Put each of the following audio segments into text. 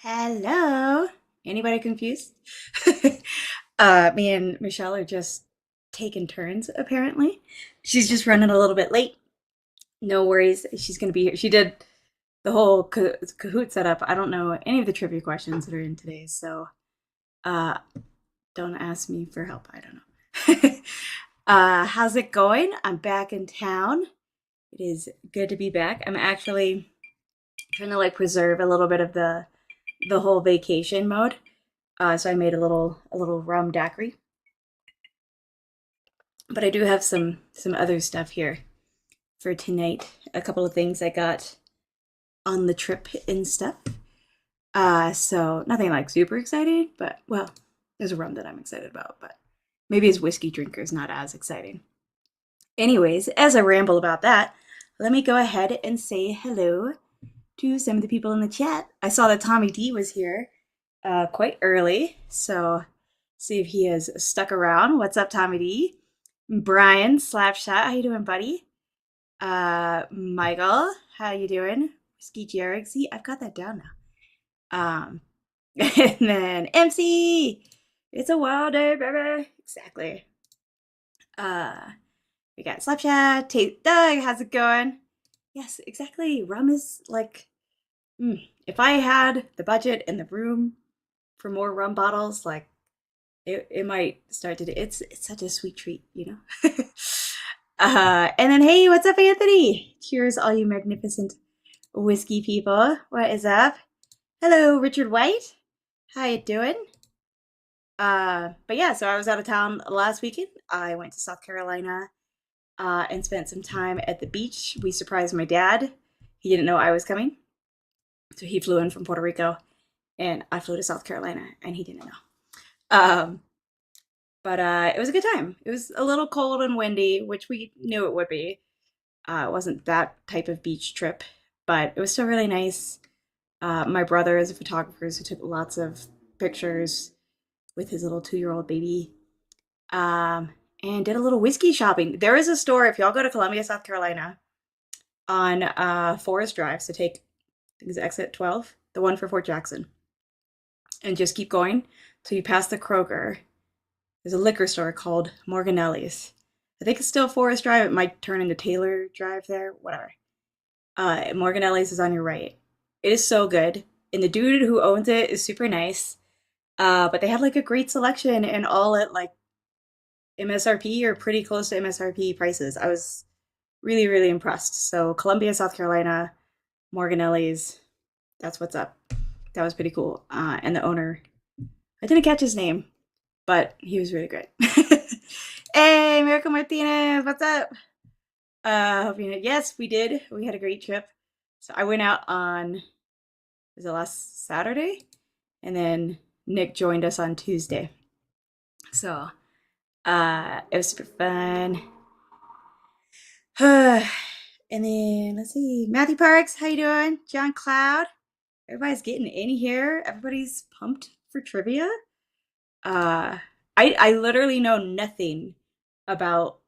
Hello. Anybody confused? Me and Michelle are just taking turns, apparently. She's just running a little bit late. No worries. She's going to be here. She did the whole Kahoot setup. I don't know any of the trivia questions that are in today's, so uh, don't ask me for help. I don't know. How's it going? I'm back in town. It is good to be back. I'm actually trying to like preserve a little bit of the whole vacation mode. So I made a little rum daiquiri, but I do have some other stuff here for tonight. A couple of things I got on the trip and stuff. So nothing like super exciting, but well, there's a rum that I'm excited about, but maybe as whiskey drinkers, not as exciting. Anyways, as I ramble about that, let me go ahead and say hello to some of the people in the chat. I saw that Tommy D was here quite early, so see if he has stuck around. What's up, Tommy D? Brian Slapshot, how you doing, buddy? Michael, how you doing? Whiskey Jarek, see, I've got that down now. And then MC, it's a wild day, baby. Exactly. We got Slapshot, Tate Doug, how's it going? Yes, exactly. Rum is like, if I had the budget and the room for more rum bottles, like it might start to do. It's such a sweet treat, you know. And then hey, what's up, Anthony? Cheers, all you magnificent whiskey people. What is up? Hello, Richard White. How you doing? But yeah, so I was out of town last weekend. I went to South Carolina and spent some time at the beach. We surprised my dad. He didn't know I was coming. So he flew in from Puerto Rico and I flew to South Carolina and he didn't know. But it was a good time. It was a little cold and windy, which we knew it would be. It wasn't that type of beach trip, but it was still really nice. My brother is a photographer, so took lots of pictures with his little 2-year-old baby. And did a little whiskey shopping. There is a store, if y'all go to Columbia, South Carolina, on Forest Drive, so take, I think it's exit 12, the one for Fort Jackson, and just keep going till you pass the Kroger. There's a liquor store called Morganelli's. I think it's still Forest Drive. It might turn into Taylor Drive there, whatever. Morganelli's is on your right. It is so good. And the dude who owns it is super nice. But they have like a great selection and all at like MSRP or pretty close to MSRP prices. I was really, really impressed. So Columbia, South Carolina, Morganelli's, that's what's up. That was pretty cool. And the owner, I didn't catch his name, but he was really great. Hey, Miracle Martinez, what's up? Hope you know. Yes, we did. We had a great trip. So I went out on, was it last Saturday? And then Nick joined us on Tuesday. So it was super fun. And then let's see, Matthew Parks, how you doing? John Cloud, everybody's getting in here. Everybody's pumped for trivia. I literally know nothing about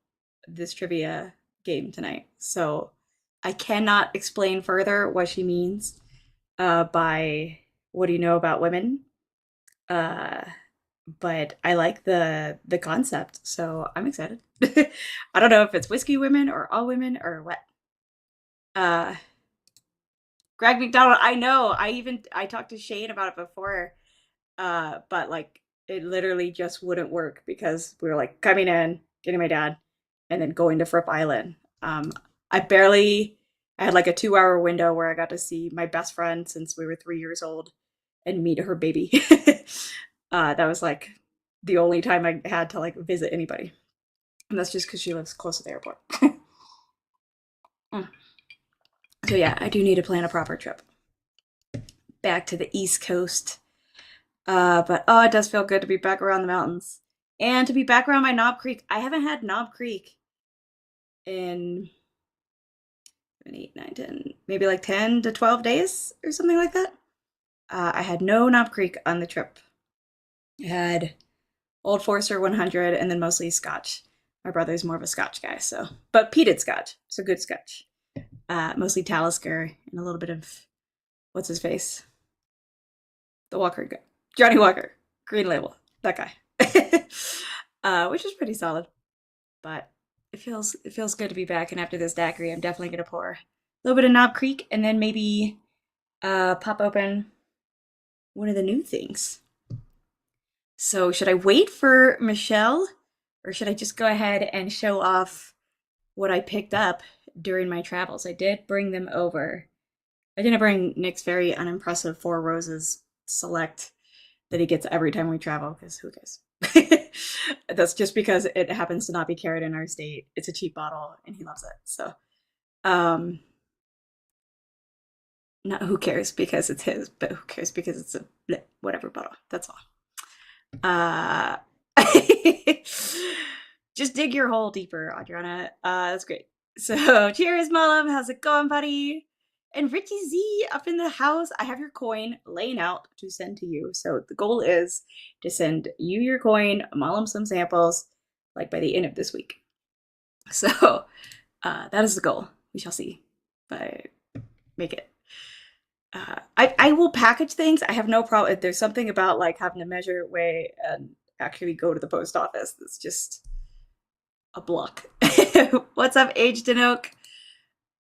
this trivia game tonight, so I cannot explain further what she means by what do you know about women. But I like the concept, so I'm excited. I don't know if it's whiskey women or all women or what. Uh, Greg McDonald, I know. I talked to Shane about it before, but like it literally just wouldn't work because we were like coming in, getting my dad, and then going to Fripp Island. I had like a 2-hour window where I got to see my best friend since we were 3 years old and meet her baby. That was like the only time I had to like visit anybody. And that's just because she lives close to the airport. So yeah, I do need to plan a proper trip back to the East Coast. But oh, it does feel good to be back around the mountains and to be back around my Knob Creek. I haven't had Knob Creek in 8, 9, 10, maybe like 10 to 12 days or something like that. I had no Knob Creek on the trip. I had Old Forester 100 and then mostly Scotch. My brother's more of a Scotch guy, so but peated Scotch, so good Scotch. Mostly Talisker and a little bit of what's his face, the Walker guy, Johnny Walker, Green Label, that guy, which is pretty solid. But it feels good to be back. And after this daiquiri, I'm definitely gonna pour a little bit of Knob Creek and then maybe pop open one of the new things. So should I wait for Michelle, or should I just go ahead and show off what I picked up during my travels? I did bring them over. I didn't bring Nick's very unimpressive Four Roses Select that he gets every time we travel, because who cares? That's just because it happens to not be carried in our state. It's a cheap bottle and he loves it. So, not who cares because it's his, but who cares because it's a whatever bottle. That's all. Uh, just dig your hole deeper, Adriana. That's great. So, cheers, Mullum. How's it going, buddy? And Richie Z up in the house. I have your coin laying out to send to you. So the goal is to send you your coin, Mullum some samples, like by the end of this week. So that is the goal. We shall see if I make it. I will package things. I have no problem. There's something about like having to measure, weigh, and actually go to the post office. That's just a block. What's up, Aged and Oak?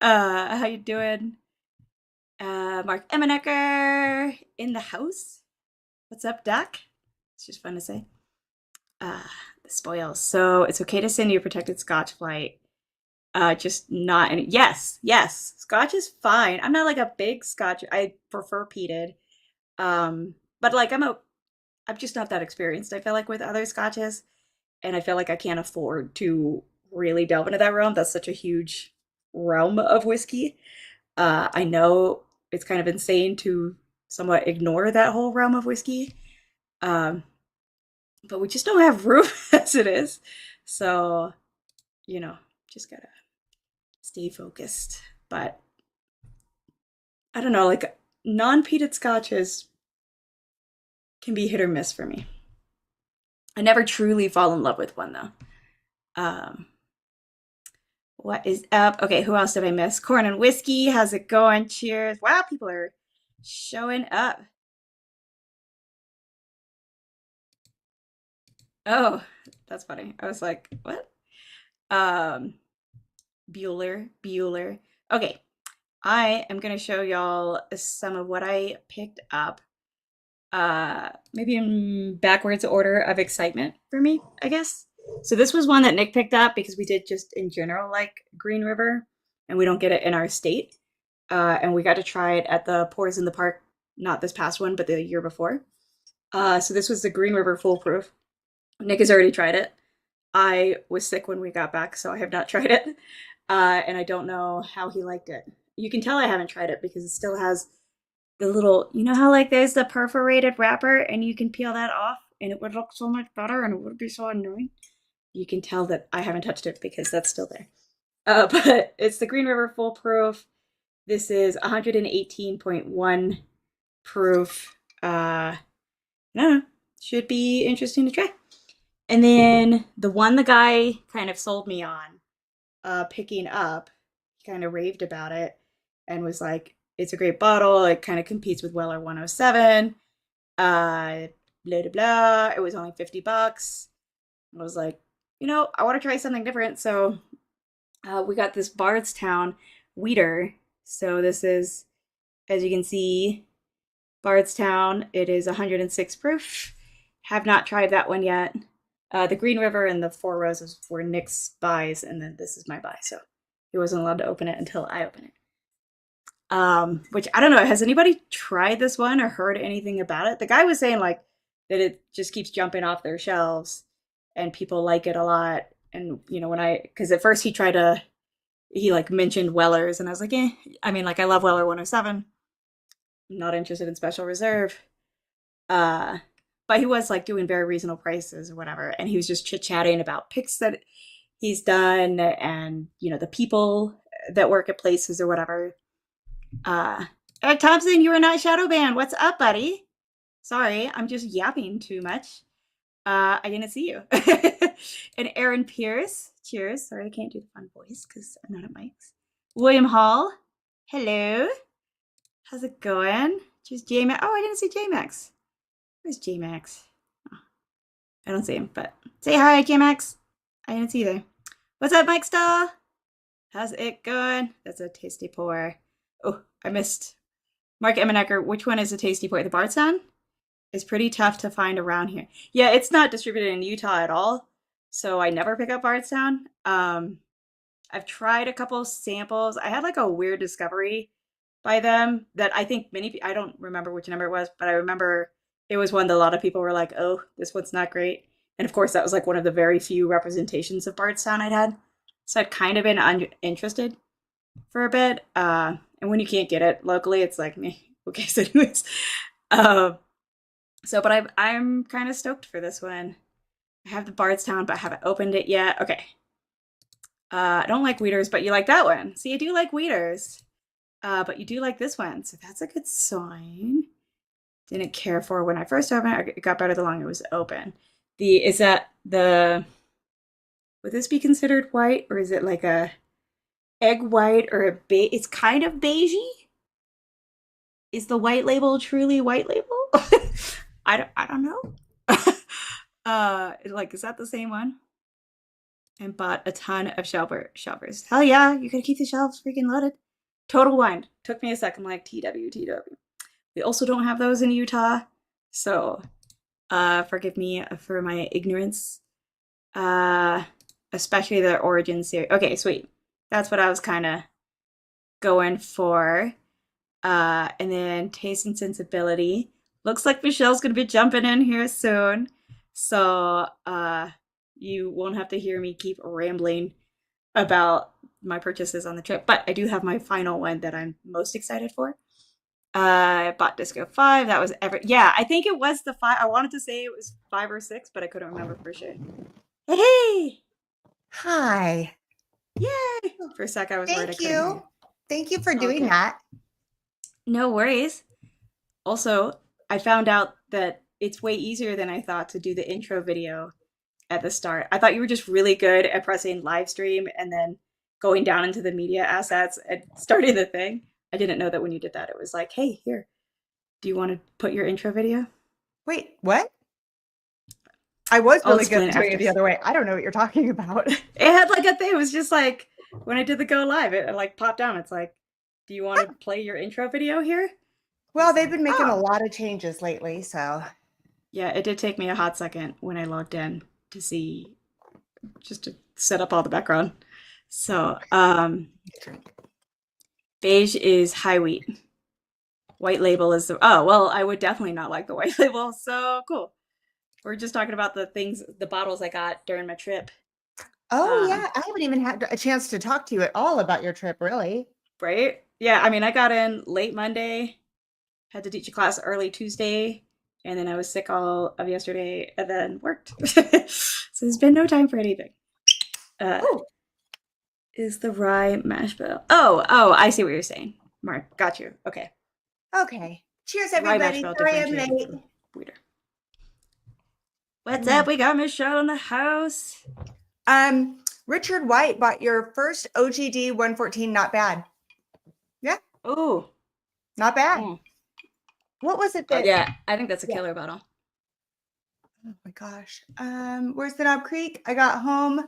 How you doing? Mark Emenecker in the house. What's up, Doc? It's just fun to say. The spoils. So it's okay to send you a protected Scotch flight. Just not any. Yes. Scotch is fine. I'm not like a big Scotch. I prefer peated. But like I'm just not that experienced. I feel like with other Scotches, and I feel like I can't afford to really delve into that realm. That's such a huge realm of whiskey. I know it's kind of insane to somewhat ignore that whole realm of whiskey. But we just don't have room as it is. So, just gotta stay focused. But I don't know, like non-peated scotches can be hit or miss for me. I never truly fall in love with one though. What is up? Okay, who else did I miss? Corn and Whiskey, how's it going? Cheers. Wow, people are showing up. Oh, that's funny. I was like, what? Bueller. Okay, I am gonna show y'all some of what I picked up. Maybe in backwards order of excitement for me, I guess. So this was one that Nick picked up because we did just in general like Green River, and we don't get it in our state. And we got to try it at the Pours in the Park, not this past one, but the year before. So this was the Green River Foolproof. Nick has already tried it. I was sick when we got back, so I have not tried it. And I don't know how he liked it. You can tell I haven't tried it because it still has the little, you know how like there's the perforated wrapper and you can peel that off and it would look so much better and it would be so annoying. You can tell that I haven't touched it because that's still there. But it's the Green River Foolproof. This is 118.1 proof. No, should be interesting to try. And then the one the guy kind of sold me on picking up, he kind of raved about it and was like, it's a great bottle. It kind of competes with Weller 107. Blah, blah, blah. It was only $50. I was like, I want to try something different. So we got this Bardstown Weeder. So this is, as you can see, Bardstown. It is 106 proof. Have not tried that one yet. The Green River and the Four Roses were Nick's buys, and then this is my buy. So he wasn't allowed to open it until I open it. Which I don't know. Has anybody tried this one or heard anything about it? The guy was saying like that it just keeps jumping off their shelves and people like it a lot. And because at first he like mentioned Weller's and I was like, I mean, like I love Weller 107. I'm not interested in Special Reserve. But he was like doing very reasonable prices or whatever. And he was just chit-chatting about picks that he's done and, the people that work at places or whatever. Eric Thompson, you are not shadow banned. What's up, buddy? Sorry, I'm just yapping too much. I didn't see you. And Aaron Pierce, cheers. Sorry, I can't do the fun voice because I'm not at mics. William Hall, hello. How's it going? Just J-Max. Oh, I didn't see J-Max. Where's J-Max? Oh, I don't see him, but say hi, J-Max. I didn't see you there. What's up, Mike Star? How's it going? That's a tasty pour. Oh, I missed. Mark Emmenecker, which one is a tasty pour? The Bardstown? Is pretty tough to find around here. Yeah, it's not distributed in Utah at all, so I never pick up Bardstown. I've tried a couple samples. I had like a weird discovery by them that I think I don't remember which number it was, but I remember it was one that a lot of people were like, oh, this one's not great. And of course, that was like one of the very few representations of Bardstown I'd had. So I'd kind of been interested for a bit. And when you can't get it locally, it's like, meh, okay, so anyways. But I'm kind of stoked for this one. I have the Bardstown, but I haven't opened it yet. Okay. I don't like Weeders, but you like that one. See, I do like Weeders. But you do like this one, so that's a good sign. Didn't care for when I first opened it. It got better the longer it was open. Would this be considered white, or is it like a egg white or a it's kind of beigey? Is the white label truly white label? I don't know. Is that the same one? And bought a ton of shelvers. Hell yeah, you gotta keep the shelves freaking loaded. Total wind. Took me a second, like TW. We also don't have those in Utah, so forgive me for my ignorance. Especially the Origin series. Okay, sweet. That's what I was kind of going for. And then Taste and Sensibility. Looks like Michelle's gonna be jumping in here soon, so you won't have to hear me keep rambling about my purchases on the trip. But I do have my final one that I'm most excited for. I bought Disco 5. That was yeah, I think it was the 5. I wanted to say it was 5 or 6, but I couldn't remember for sure. Hey! Hi. Yay! For a sec, I was worried I couldn't hear you. Thank you for doing that. No worries. Also, I found out that it's way easier than I thought to do the intro video at the start. I thought you were just really good at pressing live stream and then going down into the media assets and starting the thing. I didn't know that when you did that, it was like, hey, here, do you want to put your intro video? Wait, what? I was really good at doing it the other way. I don't know what you're talking about. It had like a thing. It was just like when I did the go live, it like popped down. It's like, do you want to play your intro video here? Well, they've been making a lot of changes lately, so. Yeah, it did take me a hot second when I logged in to see, just to set up all the background. So, beige is high wheat. White label is oh, well, I would definitely not like the white label. So cool. We're just talking about the bottles I got during my trip. Oh, yeah. I haven't even had a chance to talk to you at all about your trip, really. Right? Yeah, I mean, I got in late Monday, had to teach a class early Tuesday, and then I was sick all of yesterday and then worked. So there's been no time for anything. Is the rye mash bill? Oh, I see what you're saying. Mark, got you. Okay. Okay. Cheers, everybody. Sorry I'm late. Weirder. What's up? We got Michelle in the house. Richard White bought your first OGD 114. Not bad. Yeah. Oh. Not bad. What was it that? Yeah, I think that's a killer bottle. Oh my gosh. Where's the Knob Creek? I got home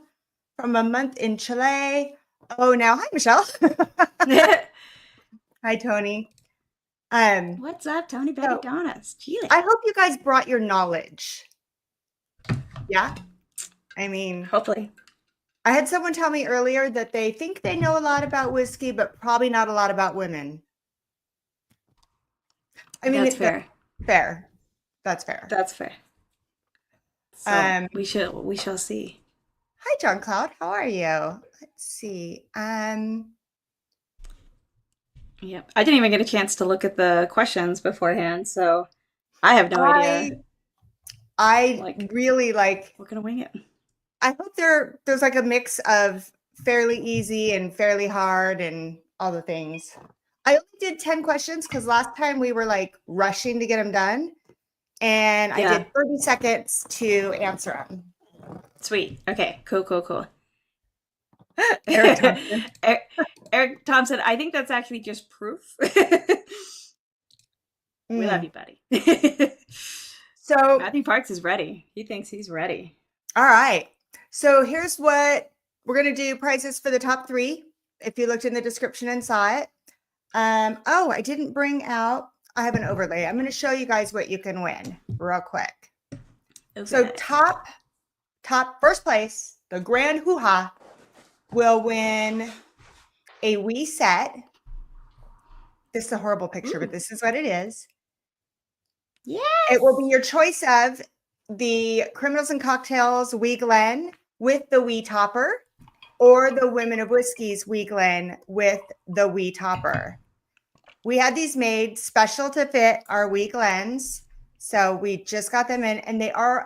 from a month in Chile. Oh, now hi, Michelle. Hi, Tony. What's up, Tony Betty Donuts? Chile. I hope you guys brought your knowledge. Yeah. I mean, hopefully. I had someone tell me earlier that they think they know a lot about whiskey, but probably not a lot about women. I mean, that's fair. Fair. That's fair. That's fair. So we shall see. Hi, John Cloud. How are you? Let's see. Yep. I didn't even get a chance to look at the questions beforehand, so I have no idea. I really like. We're gonna wing it. I hope there's like a mix of fairly easy and fairly hard and all the things. I only did 10 questions because last time we were like rushing to get them done. And I Yeah. did 30 seconds to answer them. Sweet. Okay. Cool, cool, cool. Eric Thompson. Eric Thompson, I think that's actually just proof. We love Mm. you, buddy. So, Matthew Parks is ready. He thinks he's ready. all right. So here's what we're going to do prizes for the top 3. If you looked in the description and saw it. Oh, I didn't bring out, I have an overlay. I'm going to show you guys what you can win real quick. Okay. So top first place, the grand hoo-ha will win a WoWee set. This is a horrible picture, but this is what it is. Yeah. It will be your choice of the Criminals and Cocktails WoWee Glen with the WoWee Topper or the Women of Whiskey's WoWee Glen with the WoWee Topper. We had these made special to fit our WoWee Glens. So we just got them in, and they are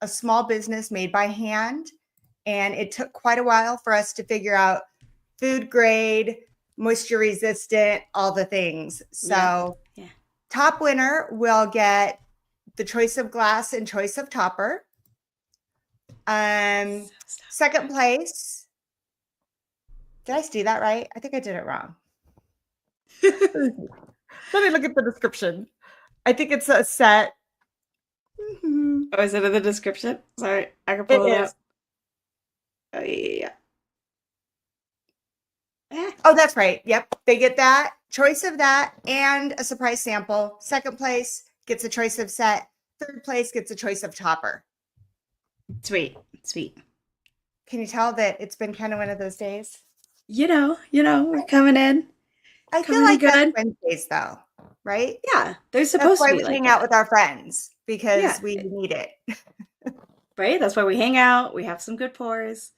a small business made by hand. And it took quite a while for us to figure out food grade, moisture resistant, all the things. So yeah. Top winner will get the choice of glass and choice of topper. Second place. Did I do that right? I think I did it wrong. Let me look at the description. I think it's a set. Oh, is it in the description? Sorry, I can pull it up. Oh, yeah. Oh, that's right. Yep. They get that choice of that and a surprise sample. Second place gets a choice of set. Third place gets a choice of topper. Sweet. Sweet. Can you tell that it's been kind of one of those days? You know, we're coming in. I feel like that's Wednesdays though, right? Yeah, they're supposed to be like like hang out with our friends because we need it. Right? That's why we hang out. We have some good pours.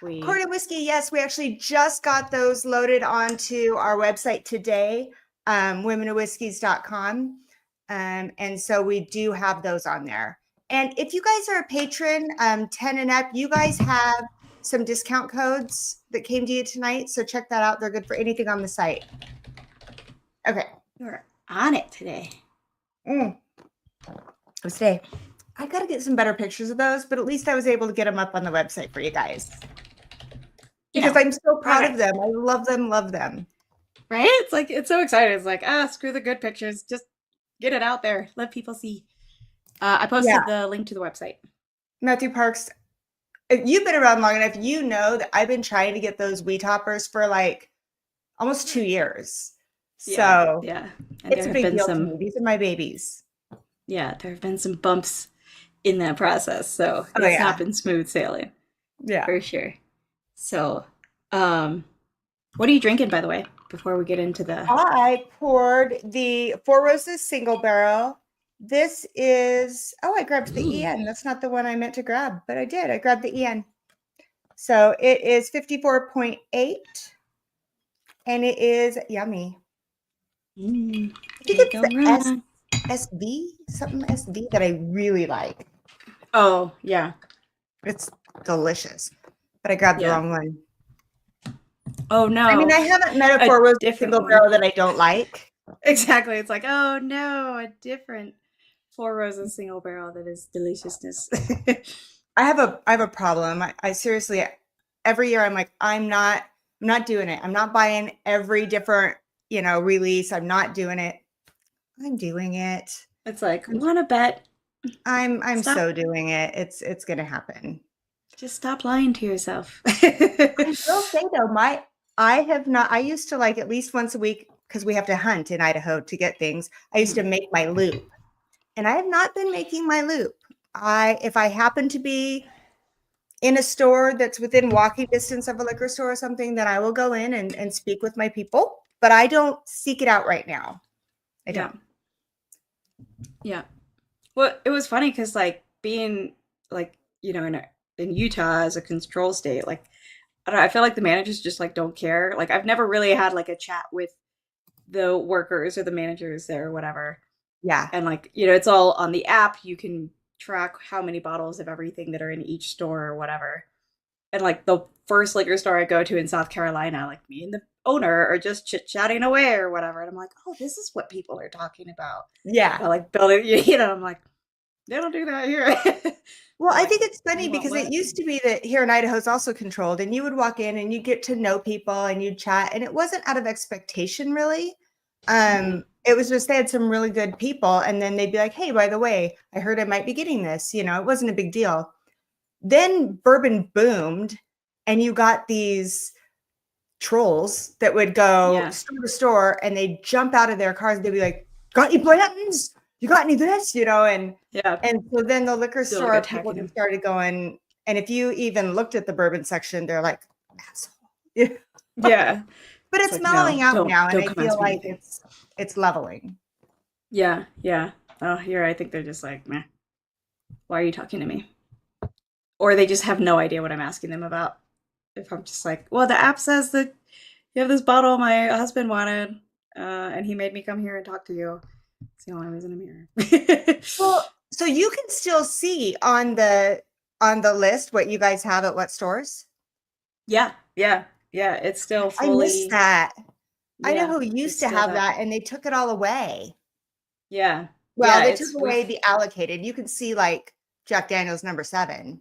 Corn and whiskey, yes, we actually just got those loaded onto our website today, womenofwhiskies.com. And so we do have those on there. And if you guys are a patron, 10 and up, you guys have some discount codes that came to you tonight. So check that out. They're good for anything on the site. Okay. You're on it today. Today. I got to get some better pictures of those, but at least I was able to get them up on the website for you guys. Because I'm so proud of them. I love them, love them. Right? It's like, it's so exciting. It's like, screw the good pictures. Just get it out there. Let people see. I posted the link to the website. Matthew Parks, if you've been around long enough, you know that I've been trying to get those WoWee toppers for like almost 2 years. So yeah. And it's a big deal to me. These are my babies. Yeah, there have been some bumps in that process. So it's not been smooth sailing. Yeah. For sure. So, what are you drinking, by the way, before we get into the... I poured the Four Roses single barrel. This is, I grabbed the EN. That's not the one I meant to grab, but I did. I grabbed the EN. So it is 54.8 and it is yummy. I think it's the SV, something SV that I really like. Oh, yeah. It's delicious, but I grabbed the wrong one. Oh, no. I mean, I haven't met a Four Roses single barrel that I don't like. Exactly. It's like, oh, no, a different Four Roses single barrel that is deliciousness. I have a problem. I seriously, every year I'm like, I'm not doing it. I'm not buying every different, release. I'm not doing it. I'm doing it. It's like, want to bet? I'm so doing it. It's gonna happen. Just stop lying to yourself. I will say though, I used to like at least once a week because we have to hunt in Idaho to get things. I used to make my loop, and I have not been making my loop. If I happen to be in a store that's within walking distance of a liquor store or something, then I will go in and speak with my people. But I don't seek it out right now. I don't. Yeah. Well, it was funny because like being like, in Utah as a control state, like, I don't know, I feel like the managers just like don't care. Like I've never really had like a chat with the workers or the managers there or whatever. Yeah. And like, it's all on the app. You can track how many bottles of everything that are in each store or whatever. And like the first liquor store I go to in South Carolina, like me and the owner are just chit-chatting away or whatever. And I'm like, oh, this is what people are talking about. Yeah. About like building, I'm like, they don't do that here. Well, I Like, think it's funny you want because it what? used to be that here in Idaho is also controlled, and you would walk in and you get to know people and you'd chat, and it wasn't out of expectation really. It was just they had some really good people, and then they'd be like, "Hey, by the way, I heard I might be getting this." You know, it wasn't a big deal. Then bourbon boomed, and you got these trolls that would go Yeah. store to store, and they'd jump out of their cars and they'd be like, "Got any Blantons? You got any of this?" You know, Yeah. and so then the liquor They're like store people attacking just him. started going, and if you even looked at the bourbon section, they're like, asshole. Yeah. Yeah. But It's it's like, mellowing no, out now, and don't I come feel ask me like anything. it's leveling. Yeah, yeah. Oh, here I think they're just like, meh. Why are you talking to me? Or they just have no idea what I'm asking them about. If I'm just like, well, the app says that you have this bottle my husband wanted, and he made me come here and talk to you. It's the only reason I'm here. Well, so you can still see on the list what you guys have at what stores. Yeah, yeah, yeah. It's still I miss fully, that. yeah, Idaho it's used to still have that. that, and they took it all away. Yeah, Well, yeah. they took It's away we've the allocated. You can see like Jack Daniel's number 7.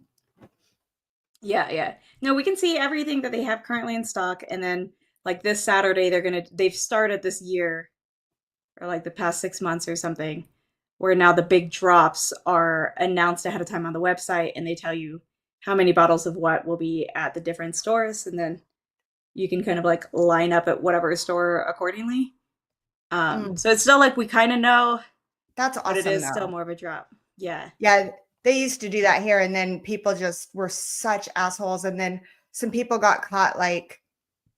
Yeah, yeah. No, we can see everything that they have currently in stock, and then like this Saturday, they've started this year or like the past 6 months or something, where now the big drops are announced ahead of time on the website, and they tell you how many bottles of what will be at the different stores, and then you can kind of like line up at whatever store accordingly. So it's still like we kind of know, That's but it awesome is still though. more of a drop. Yeah, Yeah, they used to do that here, and then people just were such assholes. And then some people got caught, like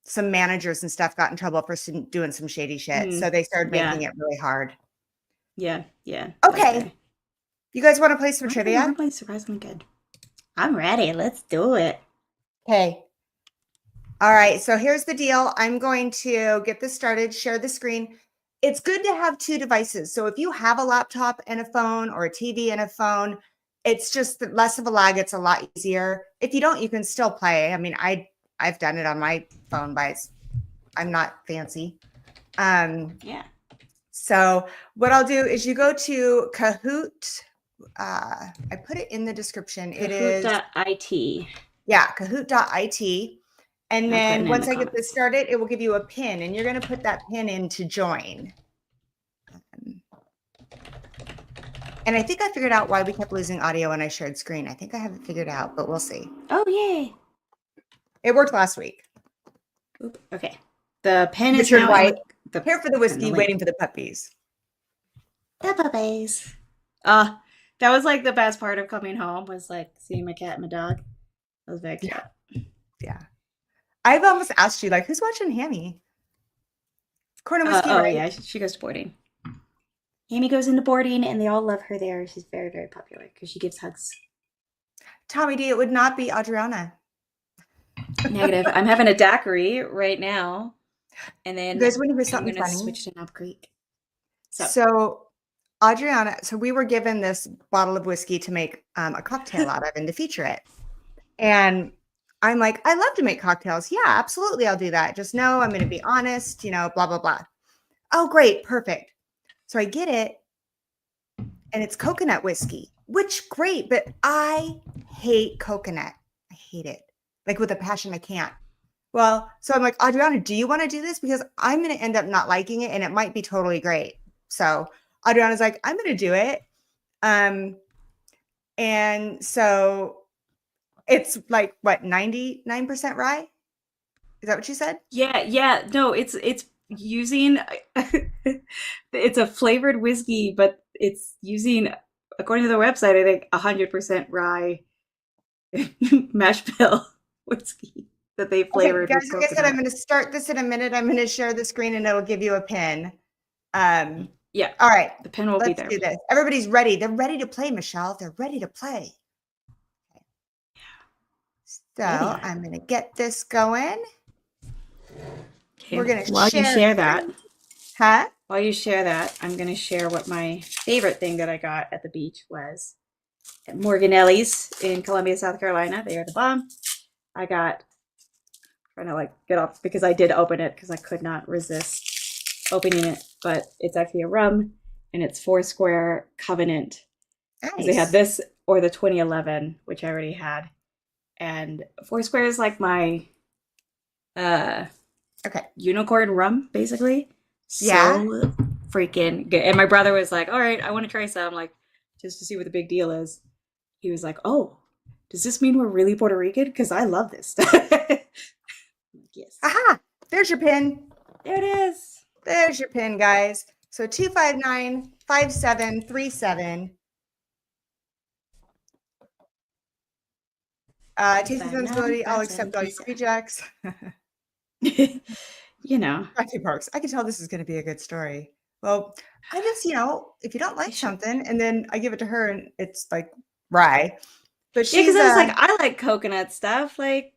some managers and stuff got in trouble for doing some shady shit. mm, So they started making yeah, it really hard. yeah, yeah. Okay, Okay. you guys want to play some I want to trivia? play surprisingly good. I'm ready. Let's do it. Okay. All right, so here's the deal. I'm going to get this started, share the screen. It's good to have 2 devices. So if you have a laptop and a phone or a TV and a phone, it's just less of a lag. It's a lot easier. If you don't, you can still play. I mean, I've done it on my phone, but I'm not fancy. Yeah. So what I'll do is you go to Kahoot. I put it in the description. It is, Kahoot.it. yeah, Kahoot.it. And I'm putting then it in once the I get this comments. started, it will give you a pin, and you're going to put that pin in to join. And I think I figured out why we kept losing audio when I shared screen. I think I have it figured out, but we'll see. Oh, yay. It worked last week. Oop, okay. The pen is Richard now in White, the here for the in the whiskey, link. waiting for the puppies. The puppies. That was like the best part of coming home was like seeing my cat and my dog. That was very cute. Yeah. Yeah. I've almost asked you, like, who's watching Hammy? Corn and whiskey, Oh right? yeah, she goes to boarding. Amy goes into boarding, and they all love her there. She's very, very popular because she gives hugs. Tommy D, it would not be Adriana. Negative. I'm having a daiquiri right now, and You then guys want to hear I'm something gonna funny? switch to Knob Creek. So Adriana, so we were given this bottle of whiskey to make a cocktail out of and to feature it. And I'm like, I love to make cocktails. Yeah, absolutely. I'll do that. Just know I'm going to be honest, blah, blah, blah. Oh, great. Perfect. So I get it. And it's coconut whiskey, which great. But I hate coconut. I hate it. Like with a passion, I can't. Well, so I'm like, Adriana, do you want to do this? Because I'm going to end up not liking it and it might be totally great. So Adriana's like, I'm going to do it. And so it's like what, 99% rye? Is that what you said? Yeah, yeah. No, it's using it's a flavored whiskey, but it's using, according to the website, I think 100% rye mash bill whiskey that they Okay, flavored guys, with like I said, I'm coconut. going to start this in a minute. I'm going to share the screen and it'll give you a pin. Yeah, All right, the pen will be let's there. do this. Everybody's ready. They're ready to play, Michelle. They're ready to play. So Ready. I'm going to get this going. Okay. We're going to While you share. share that, Huh? I'm going to share what my favorite thing that I got at the beach was at Morganelli's in Columbia, South Carolina. They are the bomb. I got trying to like get off because I did open it because I could not resist opening it. But it's actually a rum, and it's Foursquare Covenant. Because they had this or the 2011, which I already had. And Foursquare is like my unicorn rum, basically. So freaking good. And my brother was like, all right, I want to try some, like, just to see what the big deal is. He was like, oh, does this mean we're really Puerto Rican? Because I love this stuff. Yes. Aha! There's your pin. There it is. There's your pin, guys. So 259-5737. Tasty sensibility, I'll accept all your rejects. You know. Matthew Parks. I can tell this is going to be a good story. Well, I just, if you don't like something, and then I give it to her, and it's like rye. But she's because I was like, I like coconut stuff, like,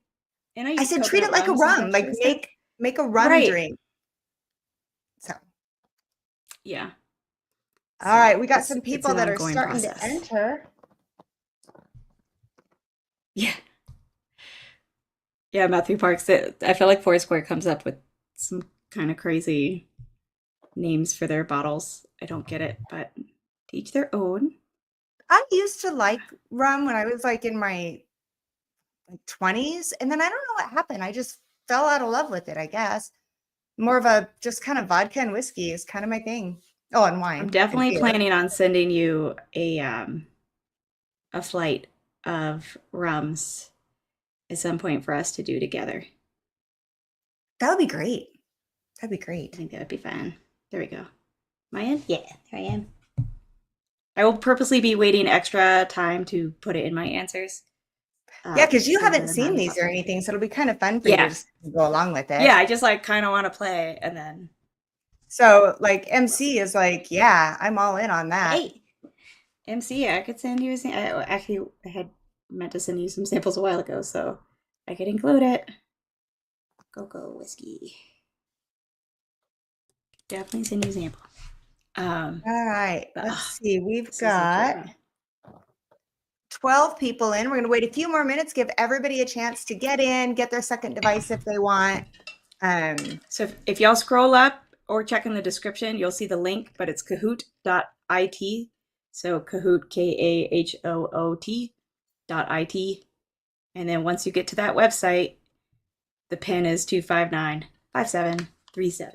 and I said treat it like a rum, like make a rum drink. So, yeah. All right, we got some people that are starting to enter. Yeah. Yeah, Matthew Parks. I feel like Foursquare comes up with some kind of crazy names for their bottles. I don't get it, but to each their own. I used to like rum when I was like in my 20s, and then I don't know what happened. I just fell out of love with it, I guess. More of a just kind of vodka and whiskey is kind of my thing. Oh, and wine. I'm definitely planning on sending you a flight of rums at some point for us to do together. That would be great. That'd be great. I think that would be fun. There we go. Am I in? Yeah, there I am. I will purposely be waiting extra time to put it in my answers. Yeah, because you haven't seen these or anything, so it'll be kind of fun for you to just go along with it. Yeah, I just like kind of want to play, and then. So like MC is like, yeah, I'm all in on that. Hey, MC, I could send you I had meant to send you some samples a while ago, so I could include it. Cocoa whiskey. Definitely send you a sample. All right, let's see. We've got 12 people in. We're going to wait a few more minutes, give everybody a chance to get in, get their second device if they want. So if y'all scroll up or check in the description, you'll see the link, but it's kahoot.it. So Kahoot, KAHOOT.it. And then once you get to that website, the pin is 259-5737.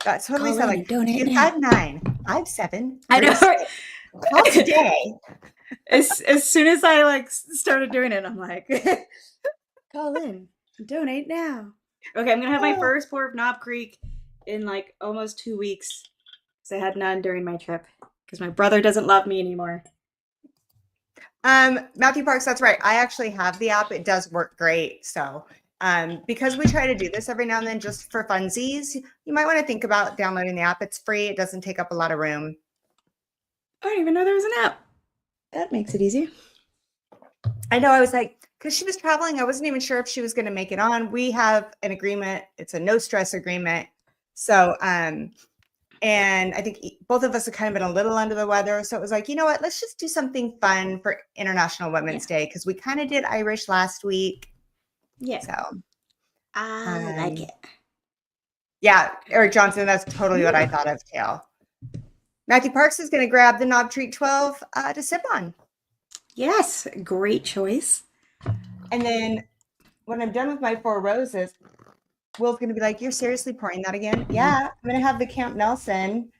That's totally sound like 259-57. I know. Call today. As soon as I like started doing it, I'm like, call in, donate now. Okay, I'm gonna have my first pour of Knob Creek in like almost 2 weeks because I had none during my trip because my brother doesn't love me anymore. Matthew Parks, that's right. I actually have the app. It does work great. So because we try to do this every now and then just for funsies, you might want to think about downloading the app. It's free. It doesn't take up a lot of room. I didn't even know there was an app. That makes it easier. I know. I was like, because she was traveling, I wasn't even sure if she was going to make it on. We have an agreement. It's a no stress agreement. So, and I think both of us have kind of been a little under the weather. So it was like, you know what, let's just do something fun for International Women's Day. Because we kind of did Irish last week. Yeah. So I like it. Yeah. Eric Johnson, that's totally what I thought of too. Matthew Parks is going to grab the Knob Creek 12 to sip on. Yes. Great choice. And then when I'm done with my 4 roses, Will's going to be like, you're seriously pouring that again? Yeah. I'm going to have the Camp Nelson.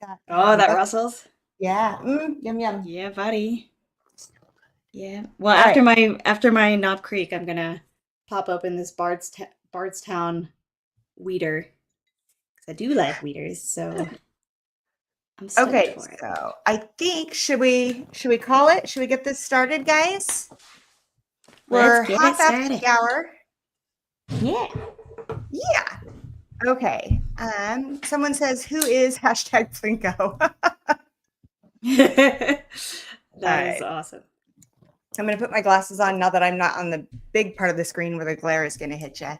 That Russell's? Yeah. Yum, yum. Yeah, buddy. Yeah. Well, after my Knob Creek, I'm going to pop open this Bardstown Weeder. Because I do like Weeders, so I'm stoked for it. So I think, should we call it? Should we get this started, guys? We're half after the hour. Yeah. Yeah. Okay. Someone says, who is #Plinko? That is awesome. I'm going to put my glasses on now that I'm not on the big part of the screen where the glare is going to hit you.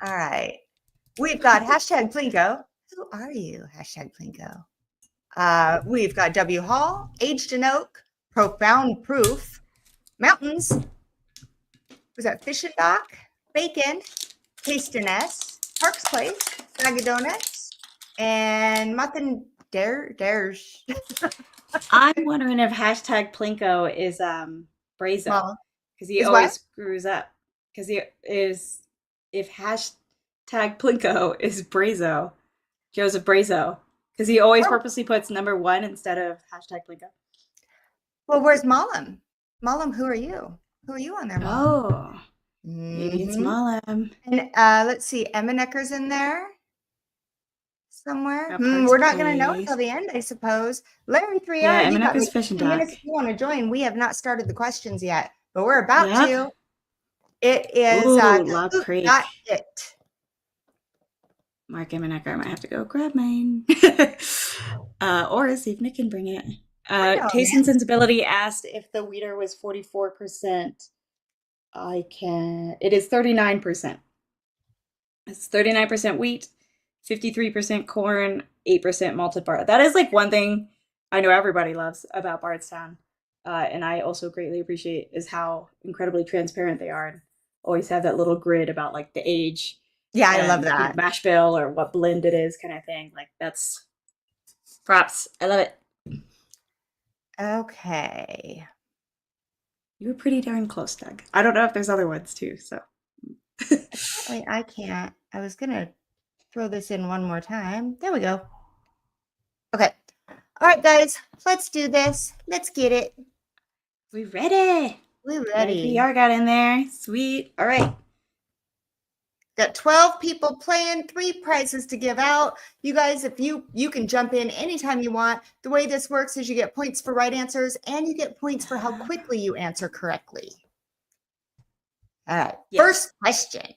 All right. We've got #Plinko. Who are you, #Plinko? We've got W. Hall, Aged in Oak, Profound Proof, Mountains. Was that Fish and Dock? Bacon, Tasterness, Parks Place, Bag of Donuts, and Muffin Dares. I'm wondering if hashtag Plinko is Brazo, Mama. because he Is always what? screws up. Because he is, if hashtag Plinko is Brazo, Joseph Brazo, because he always Oh, purposely puts number one instead of hashtag Plinko. well, where's Malam? Malam, who are you? Who are you on there, Malam? Oh, maybe it's Malam. And let's see, Emanecker's in there somewhere. Parks We're not going to know until Place. the end, I suppose. Larry 3R, Yeah, you got Emineka's me Fish and 2 Duck. minutes if you want to join. We have not started the questions yet, but we're about Yep. to. It is Ooh, Lob Kahoot, Creek. not it. Mark Emenecker, I might have to go grab mine. Or see if Nick can bring it. Taste and Sensibility asked if the wheater was 44%. It is 39%. It's 39% wheat, 53% corn, 8% malted barley. That is like one thing I know everybody loves about Bardstown. And I also greatly appreciate is how incredibly transparent they are and always have that little grid about like the age. Yeah, I And, love that. mash bill or what blend it is kind of thing. Like that's props. I love it. Okay. You were pretty darn close, Doug. I don't know if there's other ones too, so. Apparently I can't. I was going to throw this in one more time. There we go. Okay. All right, guys, let's do this. Let's get it. We ready. We're ready. VR got in there. Sweet. All right. Got 12 people playing, 3 prizes to give out. You guys, if you can jump in anytime you want. The way this works is you get points for right answers and you get points for how quickly you answer correctly. All right. Yes. First question.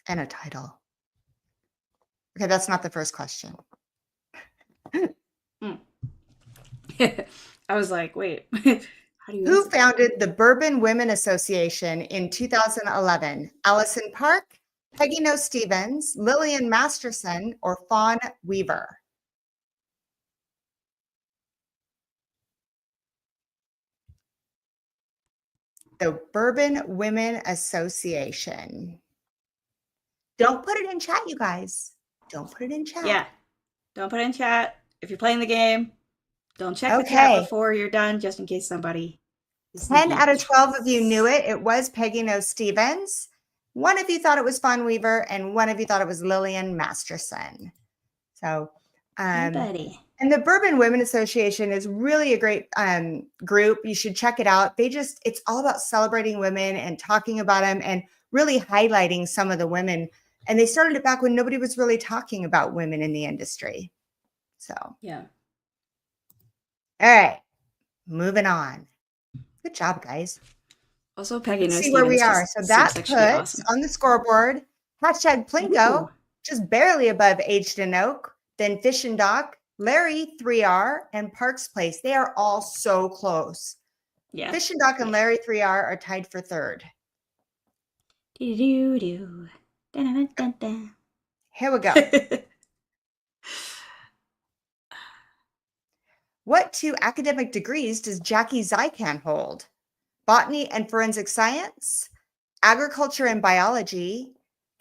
And a title. Okay, that's not the first question. I was like, wait. How do you Who founded the Bourbon Women Association in 2011? Allison Park, Peggy No Stevens, Lillian Masterson, or Fawn Weaver? The Bourbon Women Association. Don't put it in chat, you guys. Don't put it in chat. Yeah. Don't put it in chat. If you're playing the game, don't check the chat before you're done, just in case somebody. 10 out of 12 of you knew it. It was Peggy No Stevens. 1 of you thought it was Fawn Weaver, and 1 of you thought it was Lillian Masterson. So, buddy. And the Bourbon Women Association is really a great group. You should check it out. It's all about celebrating women and talking about them and really highlighting some of the women. And they started it back when nobody was really talking about women in the industry. So, yeah. All right, moving on. Good job, guys. Also, Peggy Let's see where we are. So that puts awesome. On the scoreboard, hashtag Plinko, just barely above Aged in Oak, then Fish and Dock, Larry 3R, and Parks Place. They are all so close. Yeah. Fish and Dock and Larry 3R are tied for 3rd. Do-do-do. Dun-dun-dun-dun. Here we go. What 2 academic degrees does Jackie Zykan hold? Botany and forensic science, agriculture and biology,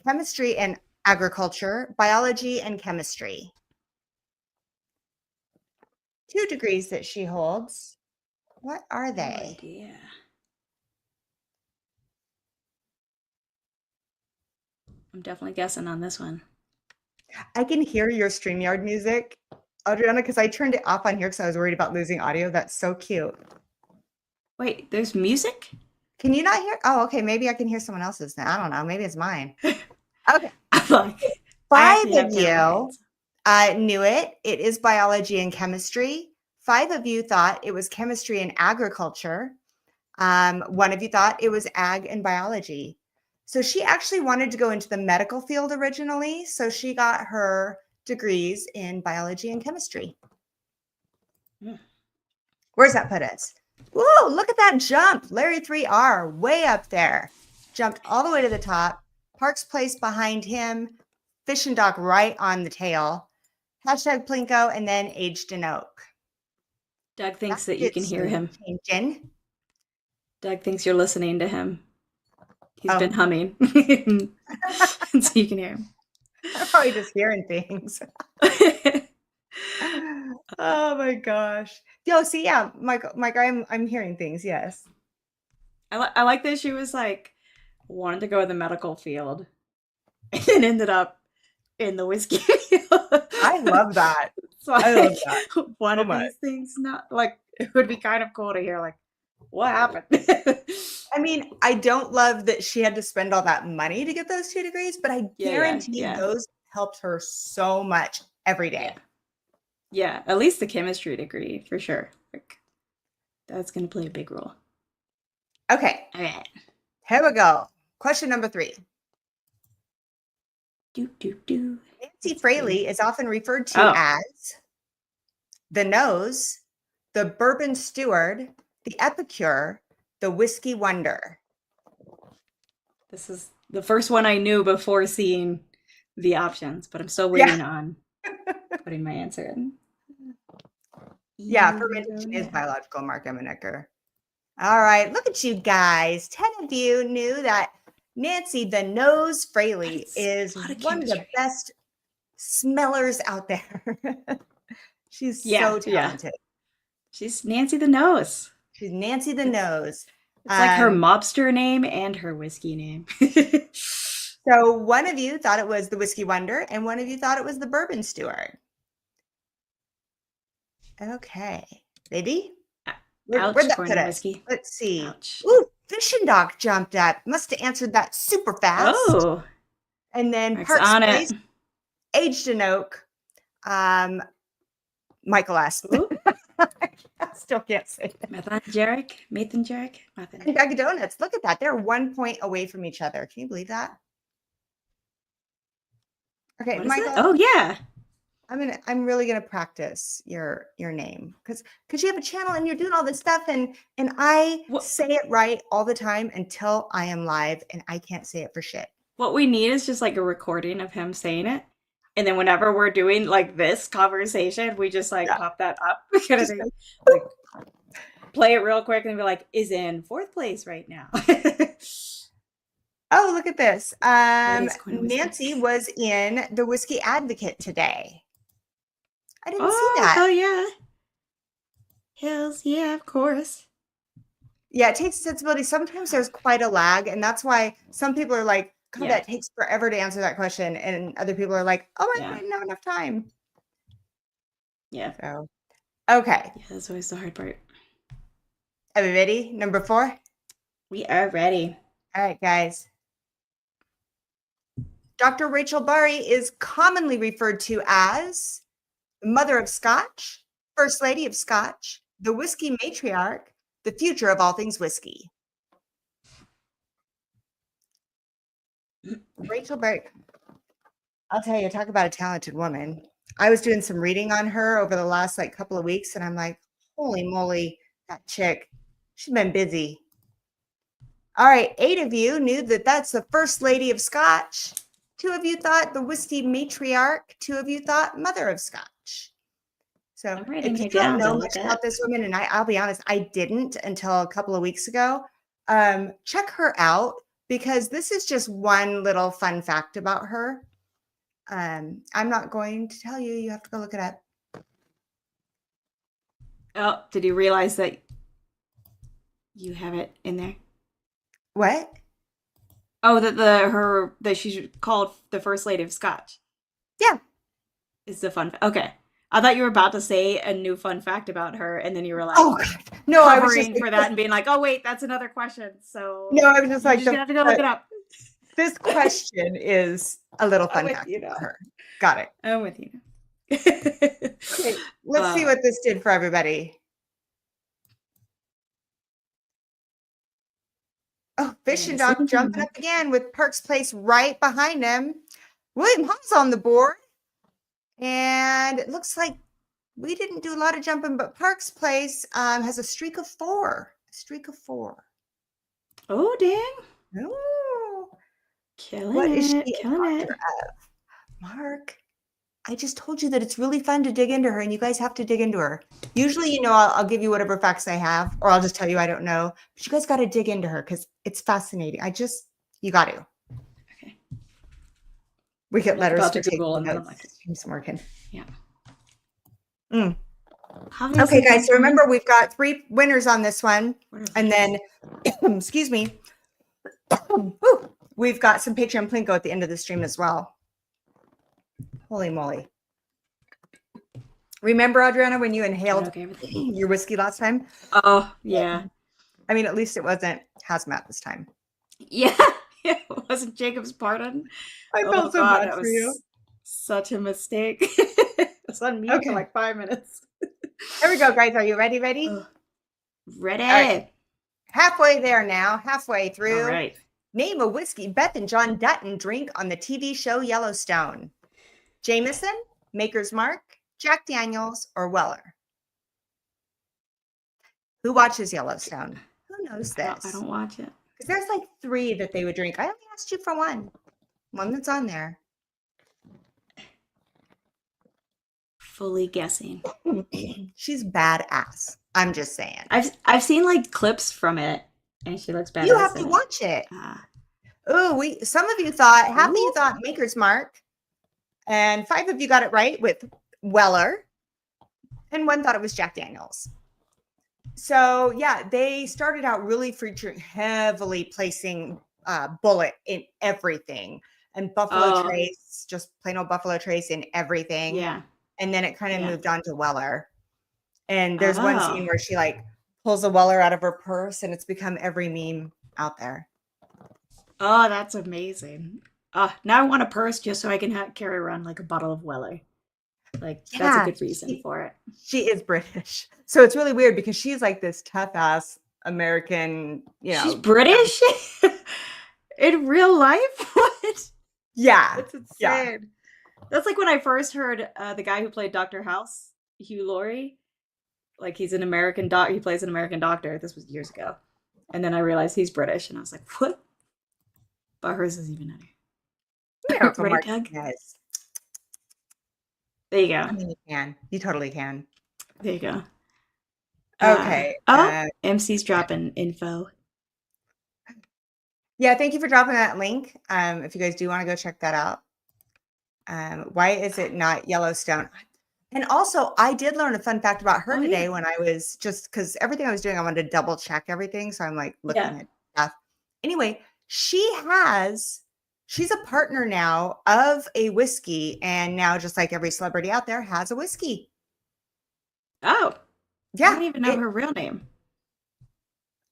chemistry and agriculture, biology and chemistry. 2 degrees that she holds. What are they? No idea. I'm definitely guessing on this one. I can hear your StreamYard music, Adriana, because I turned it off on here because I was worried about losing audio. That's so cute. Wait, there's music? Can you not hear? Oh, okay. Maybe I can hear someone else's now. I don't know. Maybe it's mine. Okay. 5 of you knew it. It is biology and chemistry. 5 of you thought it was chemistry and agriculture. 1 of you thought it was ag and biology. So she actually wanted to go into the medical field originally. So she got her degrees in biology and chemistry. Where's that put us? Whoa, look at that jump. Larry 3R, way up there. Jumped all the way to the top. Parks Place behind him. Fish and Dock right on the tail. Hashtag Plinko, and then Aged in Oak. Doug thinks that you can hear him. Changing. Doug thinks you're listening to him. He's been Oh, humming. So you can hear him. I'm probably just hearing things. Oh my gosh. Yo, see, yeah, Mike, I'm hearing things. Yes. I like that she was like wanted to go in the medical field and then ended up in the whiskey field. I love that. So I love like that one so of much. these things not like it would be kind of cool to hear like what happened. I mean, I don't love that she had to spend all that money to get those 2 degrees, but I guarantee Yeah. those helped her so much every Yeah. day. Yeah, at least the chemistry degree for sure. Like that's gonna play a big role. Okay, All right. here we go. Question number 3. Do. Nancy Fraley is often referred to Oh, as the nose, the bourbon steward, the epicure, the whiskey wonder. this is the first one I knew before seeing the options, but I'm still Yeah. waiting on putting my answer in. Yeah, fermentation is biological, Mark Eminecker. All right, look at you guys. 10 of you knew that Nancy the Nose Fraley is one of the best smellers out there. She's so talented. She's Nancy the Nose. She's Nancy the Nose. It's like her mobster name and her whiskey name. So one of you thought it was the Whiskey Wonder, and one of you thought it was the Bourbon Steward. Okay, baby. Where'd that put us? Whiskey. Let's see. Ouch. Ooh, Fishing Dog jumped up. Must have answered that super fast. Oh. And then Mark's Parks on Place, it. Aged in Oak, Michael S. I still can't say that. Mathan Jarek. And Dunkin' Donuts. Look at that. They're 1 point away from each other. Can you believe that? Okay, Michael. Oh yeah. I'm really gonna practice your name because you have a channel and you're doing all this stuff and I say it right all the time until I am live and I can't say it for shit. What we need is just like a recording of him saying it. And then whenever we're doing like this conversation, we just like pop that up. Just like play it real quick and be like, is in 4th place right now. Oh, look at this. Nancy was in the Whiskey Advocate today. I didn't see that. Oh yeah. Hells yeah, of course. Yeah, it takes sensibility. Sometimes there's quite a lag, and that's why some people are like, God, that takes forever to answer that question. And other people are like, oh, I didn't have enough time. Yeah. So, okay. Yeah, that's always the hard part. Are we ready? Number 4? We are ready. All right, guys. Dr. Rachel Barry is commonly referred to as the Mother of Scotch, First Lady of Scotch, the Whiskey Matriarch, the future of all things whiskey. Rachel Barry. I'll tell you, talk about a talented woman. I was doing some reading on her over the last couple of weeks, and I'm like, holy moly, that chick, she's been busy. All right, 8 of you knew that that's the First Lady of Scotch. 2 of you thought the Whiskey Matriarch. 2 of you thought Mother of Scotch. So if you don't know much about this woman, and I'll be honest, I didn't until a couple of weeks ago, check her out because this is just one little fun fact about her. I'm not going to tell you. You have to go look it up. Oh, did you realize that you have it in there? What? Oh, that she's called the First Lady of Scotch. Yeah. It's the fun. Okay. I thought you were about to say a new fun fact about her, and then you were like, "Oh God, no!" I was just for that and being like, "Oh wait, that's another question." So no, I was just like, "You're gonna have to go look it up." This question is a little fun fact for her. Got it. I'm with you. Okay, let's see what this did for everybody. Oh, Fishing Dog jumping up again with Parks Place right behind him. William Hall's on the board. And it looks like we didn't do a lot of jumping, but Parks Place has a streak of 4. A streak of 4. Oh, dang. Oh. Killing What is she killing a it. of? Mark. I just told you that it's really fun to dig into her, and you guys have to dig into her. Usually, I'll give you whatever facts I have, or I'll just tell you I don't know. But you guys got to dig into her because it's fascinating. You got to. Okay. We get I'm letters about for to taking Google and then I'm notes. like, James Morgan. yeah. Mm. Obviously, Okay, guys. So remember, we've got 3 winners on this one, and then, excuse me, we've got some Patreon Plinko at the end of the stream as well. Holy moly! Remember, Adriana, when you inhaled your whiskey last time? Oh yeah. I mean, at least it wasn't hazmat this time. Yeah, it wasn't Jacob's pardon. I felt so bad for you. Such a mistake. It was on mute for like 5 minutes. Here we go, guys. Are you ready? Ready. Right. Halfway there now. Halfway through. All right. Name a whiskey Beth and John Dutton drink on the TV show Yellowstone. Jameson, Maker's Mark, Jack Daniels, or Weller? Who watches Yellowstone? Who knows this? I don't watch it. Because there's like 3 that they would drink. I only asked you for one that's on there. Fully guessing. She's badass. I'm just saying. I've seen like clips from it, and she looks badass. You have to watch it. Some of you thought, half of you thought Maker's Mark, and 5 of you got it right with Weller, and 1 thought it was Jack Daniels. So yeah, they started out really featuring heavily placing Bullet in everything, and Buffalo Trace, just plain old Buffalo Trace in everything. Yeah. And then it kind of moved on to Weller. And there's one scene where she like pulls a Weller out of her purse, and it's become every meme out there. Oh, that's amazing. Now I want a purse just so I can carry around like a bottle of Weller. Like, that's a good reason for it. She is British. So it's really weird because she's like this tough ass American, She's British? In real life? What? Yeah. That's insane. Yeah. That's like when I first heard the guy who played Dr. House, Hugh Laurie. Like, he's an American he plays an American doctor. This was years ago. And then I realized he's British, and I was like, what? But hers is even better. Ready, Doug? Yes. There you go. I mean, you can. You totally can. There you go. Okay. MC's dropping info. Yeah, thank you for dropping that link. If you guys do want to go check that out. Why is it not Yellowstone? And also, I did learn a fun fact about her today when I was because everything I was doing, I wanted to double check everything. So I'm like looking at stuff. Anyway, she's a partner now of a whiskey, and now just like every celebrity out there has a whiskey. Oh, yeah. I don't even know her real name.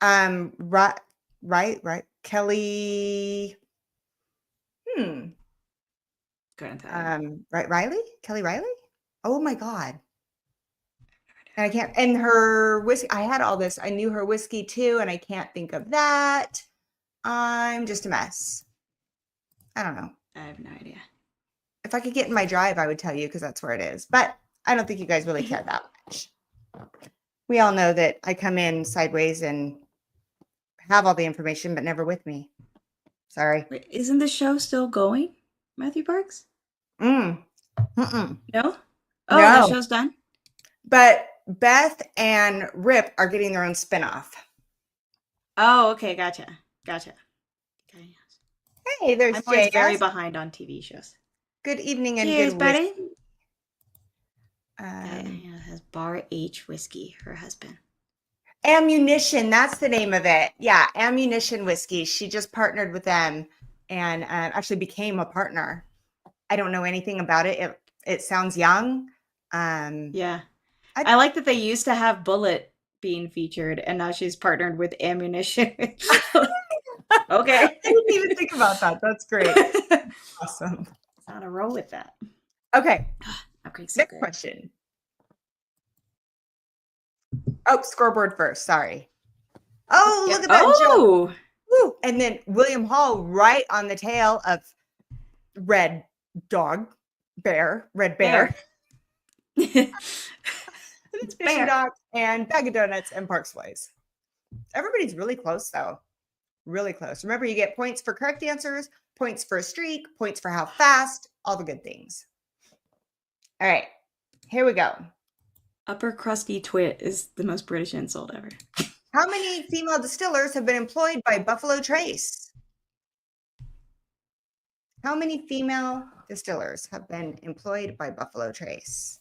Right. Kelly. Riley? Kelly Riley? Oh my God. And I can't, and her whiskey, I had all this. I knew her whiskey too, and I can't think of that. I'm just a mess. I don't know. I have no idea. If I could get in my drive, I would tell you because that's where it is. But I don't think you guys really care that much. We all know that I come in sideways and have all the information, but never with me. Sorry. Wait, isn't the show still going, Matthew Parks? No? Oh, no. The show's done? But Beth and Rip are getting their own spinoff. Oh, okay. Gotcha. Okay. Hey, there's I'm always very behind on TV shows. Good evening and Cheers, good buddy. Whiskey. Has Bar H Whiskey, her husband. Ammunition, that's the name of it. Yeah, Ammunition Whiskey. She just partnered with them and actually became a partner. I don't know anything about it. It sounds young. Yeah. I like that they used to have Bullet being featured, and now she's partnered with Ammunition. Okay. I didn't even think about that. That's great. Awesome. It's on a roll with that. Okay. Next question. Oh, scoreboard first. Sorry. Oh, look at that joke. Woo. And then William Hall right on the tail of Red Bear. It's Fishing Dock and Bag of Donuts and Parks Place. Everybody's really close, though. Really close. Remember, you get points for correct answers, points for a streak, points for how fast, all the good things. All right, here we go. Upper crusty twit is the most British insult ever. How many female distillers have been employed by Buffalo Trace? How many female distillers have been employed by Buffalo Trace?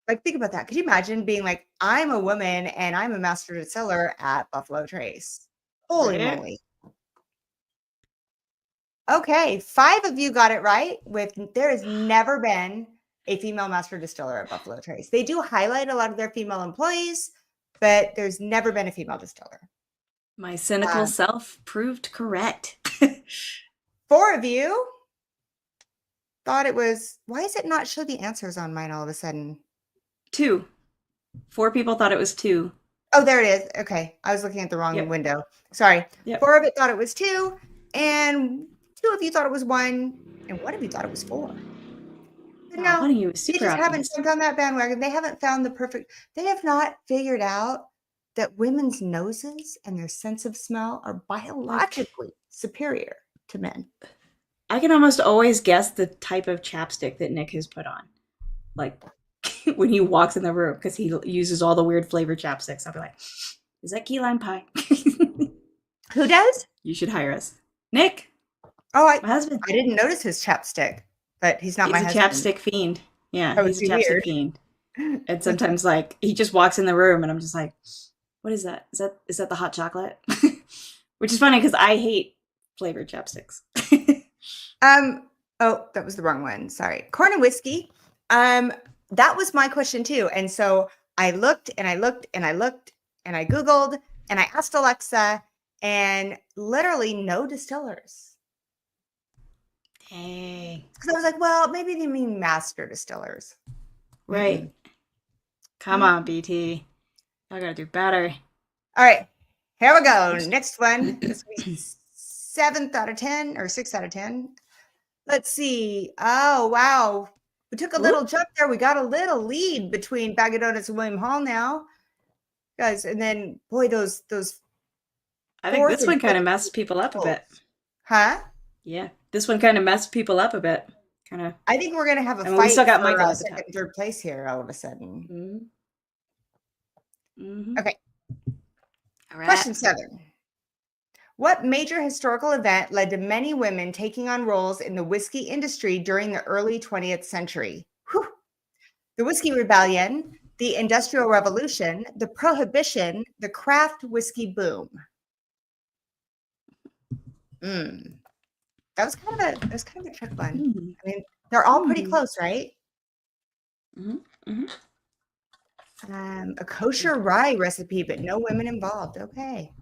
Like, think about that. Could you imagine being like, I'm a woman and I'm a master distiller at Buffalo Trace? Holy Right? moly. Okay, 5 of you got it right. There has never been a female master distiller at Buffalo Trace. They do highlight a lot of their female employees, but there's never been a female distiller. My cynical self proved correct. 4 of you thought it was. Why does it not show the answers on mine all of a sudden? 2. 4 people thought it was 2. Oh, there it is. Okay, I was looking at the wrong window. Sorry. Yep. 4 of it thought it was 2, and 2 of you thought it was 1, and 1 of you thought it was 4. But no, one of you was they super just haven't optimistic. jumped on that bandwagon. They haven't found the perfect. They have not figured out that women's noses and their sense of smell are biologically superior to men. I can almost always guess the type of chapstick that Nick has put on. Like when he walks in the room, because he uses all the weird flavored chapsticks. I'll be like, is that key lime pie? Who does? You should hire us. Nick. Oh, my husband. I didn't notice his chapstick, but he's not my husband. He's a chapstick fiend. Yeah, that he's a chapstick fiend. And sometimes like he just walks in the room and I'm just like, what is that? Is that the hot chocolate? Which is funny because I hate flavored chapsticks. Oh, that was the wrong one. Sorry. Corn and whiskey. That was my question too. And so I looked and I looked and I looked and I Googled and I asked Alexa, and literally no distillers. Dang. Because I was like, well, maybe they mean master distillers. Right. Mm-hmm. Come on, BT. I gotta do better. All right. Here we go. Next one. This will be 7th out of 10 or 6 out of 10. Let's see. Oh, wow. We took a little jump there. We got a little lead between Bag of Donuts and William Hall now. Guys, and then, boy, those I think this one kind of messed people up a bit. Huh? Yeah. This one kind of messed people up a bit. Kind of. I think we're going to have a fight we still got for Michael at the second, third place here all of a sudden. Mm-hmm. Okay. All right. Question 7. What major historical event led to many women taking on roles in the whiskey industry during the early 20th century? Whew. The Whiskey Rebellion, the Industrial Revolution, the Prohibition, the craft whiskey boom. That was kind of a trick one. I mean, they're all pretty close, right? A kosher rye recipe, but no women involved. Okay.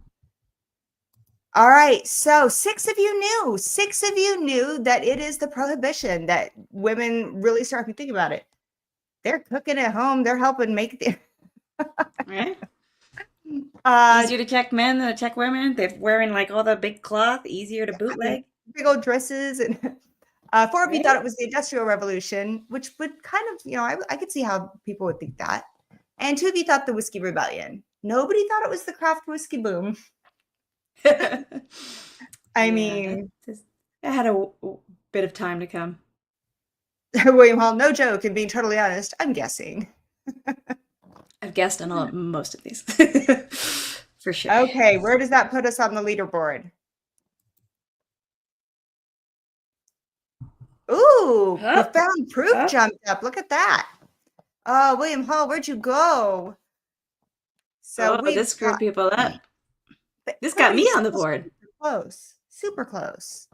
All right. So 6 of you knew. 6 of you knew that it is the Prohibition that women really start to think about it. They're cooking at home. They're helping make the. Right. Easier to check men than to check women. They're wearing like all the big cloth. Easier to bootleg. Big old dresses. And 4 of you thought it was the Industrial Revolution, which would kind of, I could see how people would think that. And 2 of you thought the Whiskey Rebellion. Nobody thought it was the craft whiskey boom. I mean, it had a bit of time to come. William Hall, no joke, and being totally honest, I'm guessing. I've guessed on most of these. For sure. Okay, where does that put us on the leaderboard? Ooh, profound proof jumped up. Look at that. Oh, William Hall, where'd you go? So this screwed people up. This got me on the board. Super close.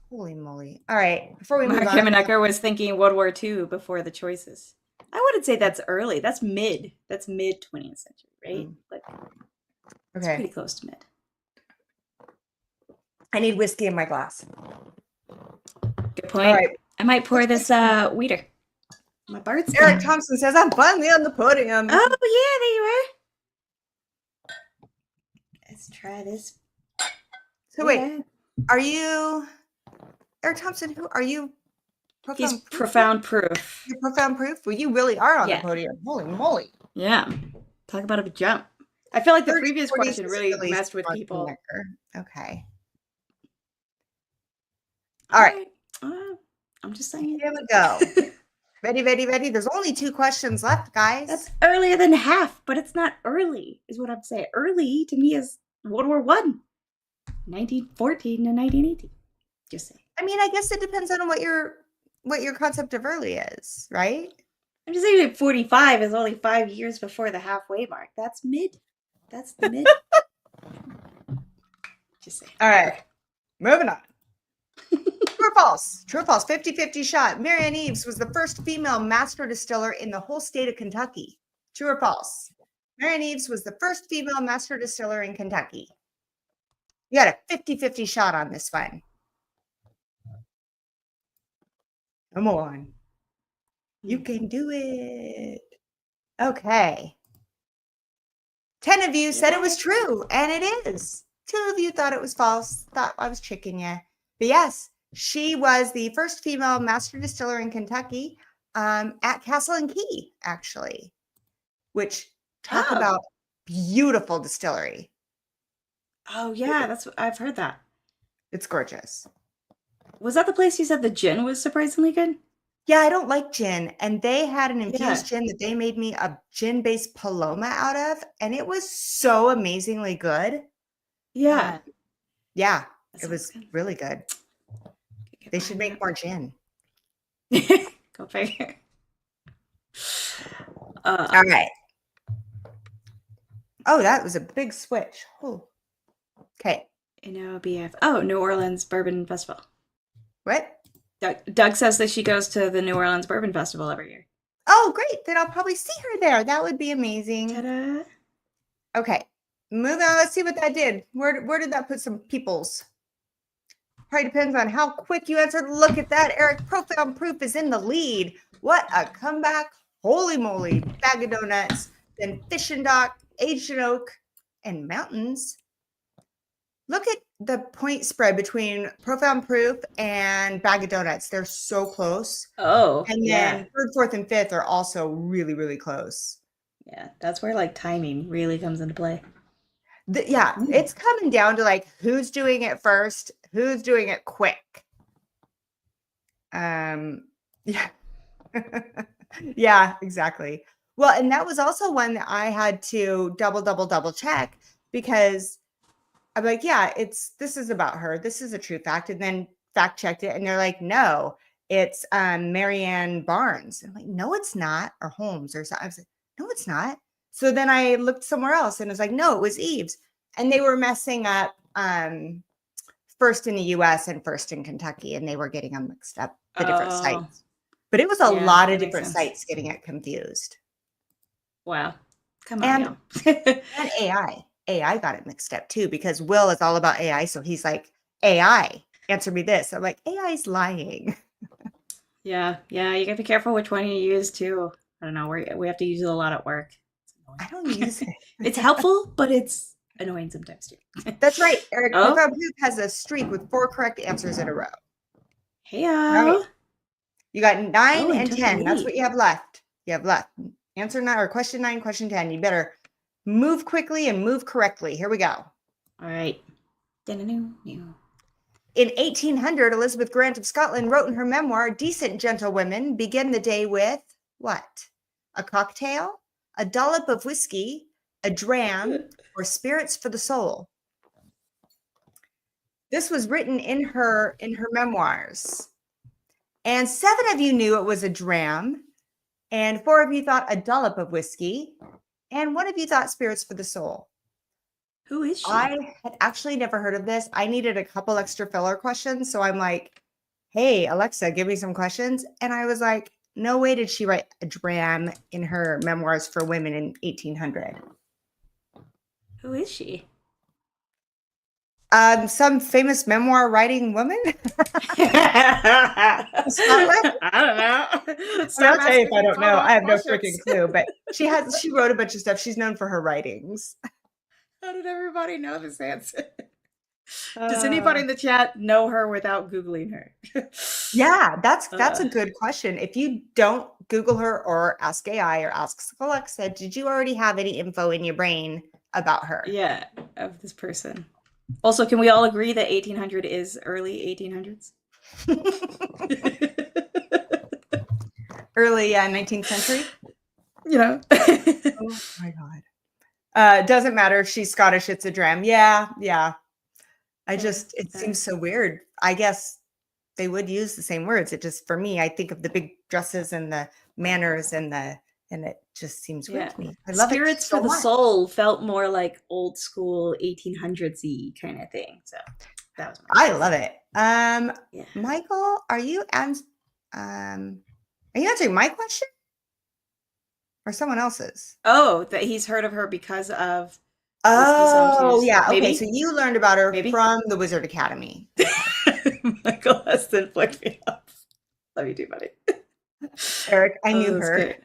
Holy moly. All right, before we move on. Mark was thinking World War II before the choices. I wouldn't say that's early. That's mid 20th century, right? Like, it's pretty close to mid. I need whiskey in my glass. Good point. All right. I might pour this weeder. My Bart's Eric Thompson says, I'm finally on the podium. Oh, yeah, there you are. Let's try this. So wait, are you Eric Thompson? Who are you? He's profound proof. You're profound proof? Well, you really are on the podium. Holy moly. Yeah. Talk about a jump. I feel like the previous question really messed with people. Okay. All right. I'm I'm just saying. Here we go. Ready, ready, ready. There's only 2 questions left, guys. That's earlier than half, but it's not early, is what I'm saying. Early to me is World War One, 1914 to 1918. Just saying. I mean, I guess it depends on what your concept of early is, right? I'm just saying 45 is only 5 years before the halfway mark. That's mid. That's the mid. Just saying. All right. Moving on. True or false? True or false? 50-50 shot. Marianne Eaves was the first female master distiller in the whole state of Kentucky. True or false? Marianne Eaves was the first female master distiller in Kentucky. You got a 50-50 shot on this one. Come on. You can do it. Okay. 10 of you said it was true, and it is. 2 of you thought it was false, thought I was tricking you. But yes, she was the first female master distiller in Kentucky at Castle and Key, actually, which talk about beautiful distillery. Oh, yeah, that's what I've heard that. It's gorgeous. Was that the place you said the gin was surprisingly good? Yeah, I don't like gin. And they had an infused gin that they made me a gin-based Paloma out of. And it was so amazingly good. Yeah. Yeah, it was really good. They should make more gin. Go figure. All right. Oh, that was a big switch. Oh. Okay. NOBF. Oh, New Orleans Bourbon Festival. What? Doug says that she goes to the New Orleans Bourbon Festival every year. Oh, great. Then I'll probably see her there. That would be amazing. Ta-da. Okay. Moving on. Let's see what that did. Where did that put some peoples? Probably depends on how quick you answered. Look at that. Eric, Profound Proof is in the lead. What a comeback. Holy moly. Bag of Donuts. Then Fish and Dock, Aged in Oak, and Mountains. Look at the point spread between Profound Proof and Bag of Donuts. They're so close. Oh, and then 3rd, 4th, and 5th are also really, really close. Yeah, that's where like timing really comes into play. It's coming down to like who's doing it first, who's doing it quick. Yeah. Yeah, exactly. Well, and that was also one that I had to double check because I'm like, yeah, this is about her. This is a true fact. And then fact checked it. And they're like, no, it's Marianne Barnes. And I'm like, no, it's not. Or Holmes or something. I was like, no, it's not. So then I looked somewhere else and it was like, no, it was Eaves. And they were messing up first in the US and first in Kentucky. And they were getting them mixed up, the different sites. But it was a lot of different sites getting it confused. Wow. Come on. And AI. AI got it mixed up too because Will is all about AI. So he's like, AI, answer me this. I'm like, AI's lying. Yeah. You gotta be careful which one you use too. I don't know. We have to use it a lot at work. I don't use it. It's helpful, but it's annoying sometimes too. That's right. Eric Profound Proof has a streak with 4 correct answers in a row. Hey, right. You got 9 and 10. That's what you have left. Answer 9 or question 9, question 10. You better move quickly and move correctly. Here we go. All right. In 1800, Elizabeth Grant of Scotland wrote in her memoir, Decent Gentlewomen begin the day with what? A cocktail, a dollop of whiskey, a dram, or spirits for the soul. This was written in her memoirs. And 7 of you knew it was a dram, and 4 of you thought a dollop of whiskey, and 1 of you thought spirits for the soul. Who is she? I had actually never heard of this. I needed a couple extra filler questions. So I'm like, hey, Alexa, give me some questions. And I was like, no way did she write a dram in her memoirs for women in 1800. Who is she? Some famous memoir writing woman. Scotland? I don't know. I'll tell you if I don't know. I have no freaking clue. But she wrote a bunch of stuff. She's known for her writings. How did everybody know this answer? Does anybody in the chat know her without Googling her? Yeah, that's a good question. If you don't Google her or ask AI or ask Alexa, did you already have any info in your brain about her? Yeah, of this person. Also, can we all agree that 1800 is early 1800s? early 19th century. You know. Oh my God. Doesn't matter if she's Scottish, it's a dram. Yeah. It seems so weird. I guess they would use the same words. It just, for me, I think of the big dresses and the manners and it just seems weird to me. I love it Spirits for so the much. Soul felt more like old school 1800s-y kind of thing. So that was my I love it. Yeah. Michael, are you answering my question or someone else's? Oh, that he's heard of her because of Whiskey Oh, Songtooth. yeah. Okay, Maybe? so you learned about her Maybe? from the Wizard Academy. Michael has to flick me off. Love you too, buddy. Eric, I knew That's her. great.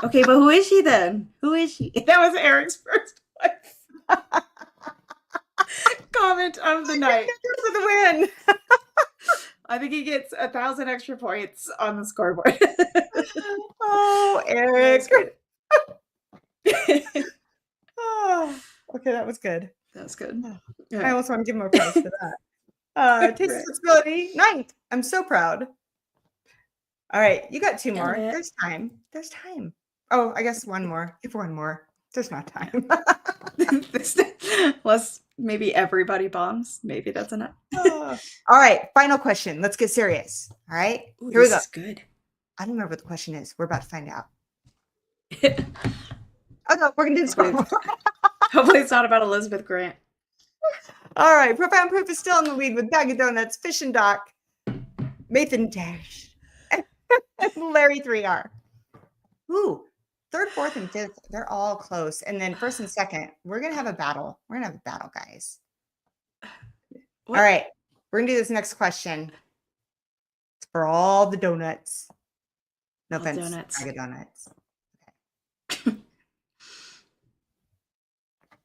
Okay, but who is she then? Who is she? That was Eric's first wife. Comment of the night. For the win. I think he gets 1,000 extra points on the scoreboard. Oh, Eric. Oh, okay, that was good. That was good. I almost want to give him a prize for that. Taste Right. flexibility, 9th. I'm so proud. All right, you got 2 more. Yeah. There's time. There's time. Oh, I guess one more. Give one more. There's not time. Plus, maybe everybody bombs. Maybe that's enough. All right, final question. Let's get serious. All right, Ooh, here we go. This is good. I don't remember what the question is. We're about to find out. Oh no, we're gonna do this. Hopefully, it's not about Elizabeth Grant. All right, Profound Proof is still in the lead with Bag of Donuts, Fish and Doc, Mathan Dash, and Larry 3R. Ooh, 3rd, 4th, and 5th, they're all close. And then 1st and 2nd, we're gonna have a battle. We're gonna have a battle, guys. What? All right, we're gonna do this next question. It's for all the donuts. No All offense, donuts. Bag of Donuts. Okay.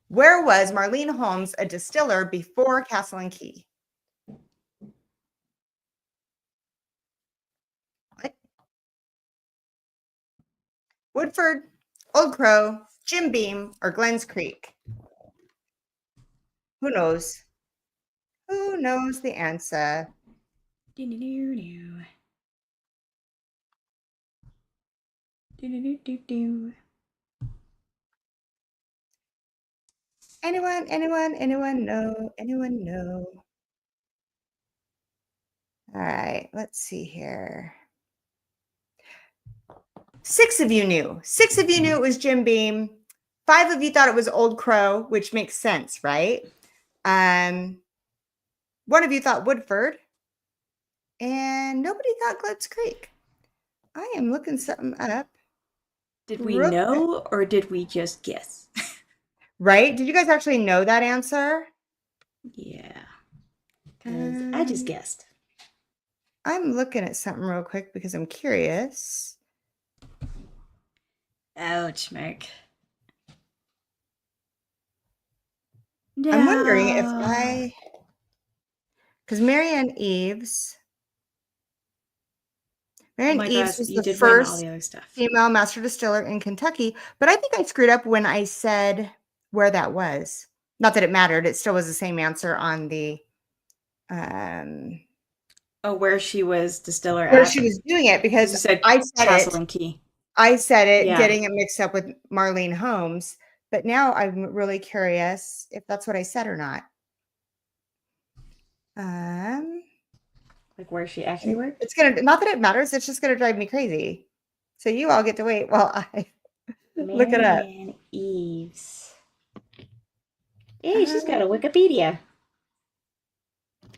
Where was Marlene Holmes a distiller before Castle and Key? What? Woodford, Old Crow, Jim Beam, or Glens Creek? Who knows? Who knows the answer? Anyone know? Anyone know? All right, let's see here. 6 of you knew. 6 of you knew it was Jim Beam. 5 of you thought it was Old Crow, which makes sense, right? 1 of you thought Woodford. And nobody thought Glens Creek. I am looking something up. Did we know or did we just guess? Right? Did you guys actually know that answer? Yeah. Because I just guessed. I'm looking at something real quick because I'm curious. Ouch, Mick. No. I'm wondering if because Marianne Eaves was the first female master distiller in Kentucky, but I think I screwed up when I said where that was. Not that it mattered. It still was the same answer on the where she was distiller where she was doing it, because I said Castle and Key. I said it, getting it mixed up with Marlene Holmes. But now I'm really curious if that's what I said or not. Like where she actually worked? It's gonna, not that it matters, it's just gonna drive me crazy. So you all get to wait while I look it up. Marianne Eaves. Hey, she's got a Wikipedia.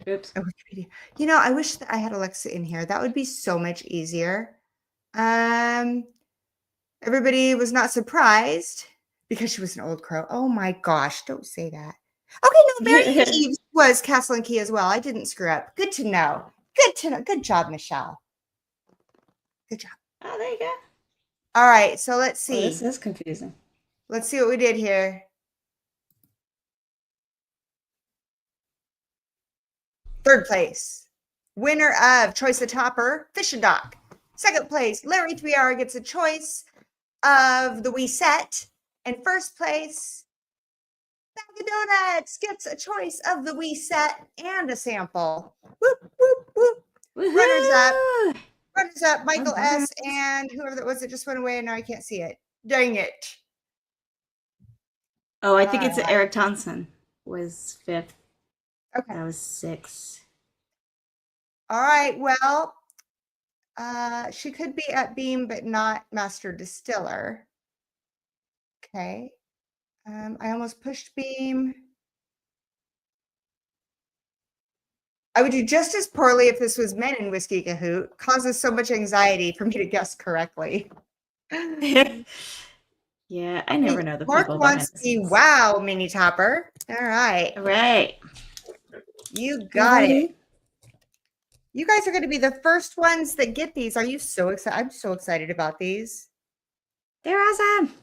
Oops. A Wikipedia. You know, I wish that I had Alexa in here. That would be so much easier. Everybody was not surprised because she was an Old Crow. Oh my gosh, don't say that. Okay, no, Marianne Eaves was Castle and Key as well. I didn't screw up. Good to know. Good to know. Good job, Michelle. Good job. Oh, there you go. All right, so let's see. This is confusing. Let's see what we did here. 3rd place, winner of Choice of Topper, Fish and Doc. 2nd place, Larry 3R gets a choice of the WoWee set. And 1st place, Bag of Donuts gets a choice of the WoWee set and a sample. Whoop, whoop, whoop. Runners up, Michael All right. S. and whoever that was, it just went away and now I can't see it. Dang it. Oh, I think All it's right. Eric Thompson was fifth. Okay. That was six. All right. Well, she could be at Beam, but not Master Distiller. Okay. I almost pushed Beam. I would do just as poorly if this was men in Whiskey Kahoot. Causes so much anxiety for me to guess correctly. Yeah, I never know the Mark people behind wants the the scenes. WoW mini topper. All right. All right. You got it. Alrighty. You guys are going to be the first ones that get these. Are you so excited? I'm so excited about these. They're awesome.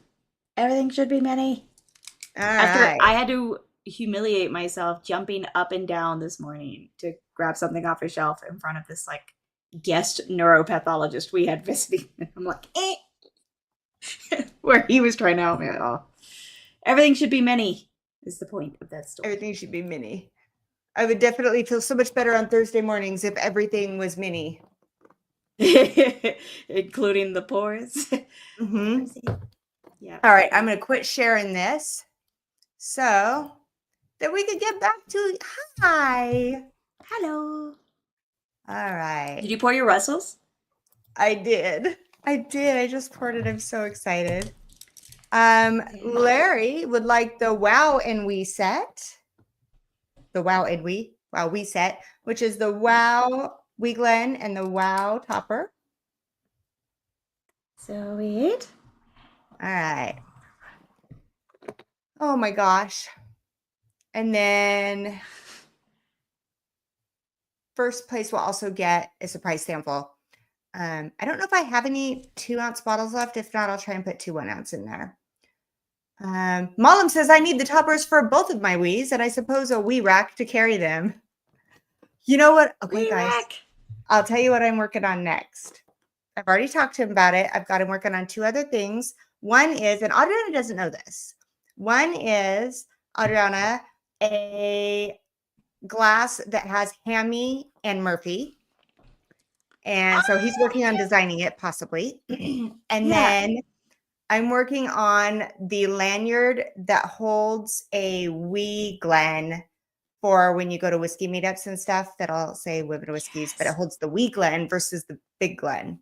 Everything should be mini. All After right. I had to humiliate myself jumping up and down this morning to grab something off a shelf in front of this like guest neuropathologist we had visiting. And I'm like, where he was trying to help me at all. Everything should be mini is the point of that story. Everything should be mini. I would definitely feel so much better on Thursday mornings if everything was mini. Including the pores. Mm-hmm. Yeah. All right, I'm going to quit sharing this so that we could get back to hi. Hello. All right. Did you pour your Russells? I did. I just poured it. I'm so excited. Larry would like the Wow and We set. The Wow and We set, which is the WoWwee Glen and the Wow topper. Sweet. All right. Oh my gosh. And then first place will also get a surprise sample. I don't know if I have any 2-ounce bottles left. If not, I'll try and put 2 1-ounce in there. Mollum says I need the toppers for both of my Wees, and I suppose a Wee rack to carry them. You know what? Okay, Wee guys, rack. I'll tell you what I'm working on next. I've already talked to him about it. I've got him working on 2 other things. One is, and Adriana doesn't know this. One is, Adriana, a glass that has Hammy and Murphy. And so he's working on designing it, possibly. And then I'm working on the lanyard that holds a wee Glen for when you go to whiskey meetups and stuff. That'll say Women Whiskeys, but it holds the wee Glen versus the big Glen.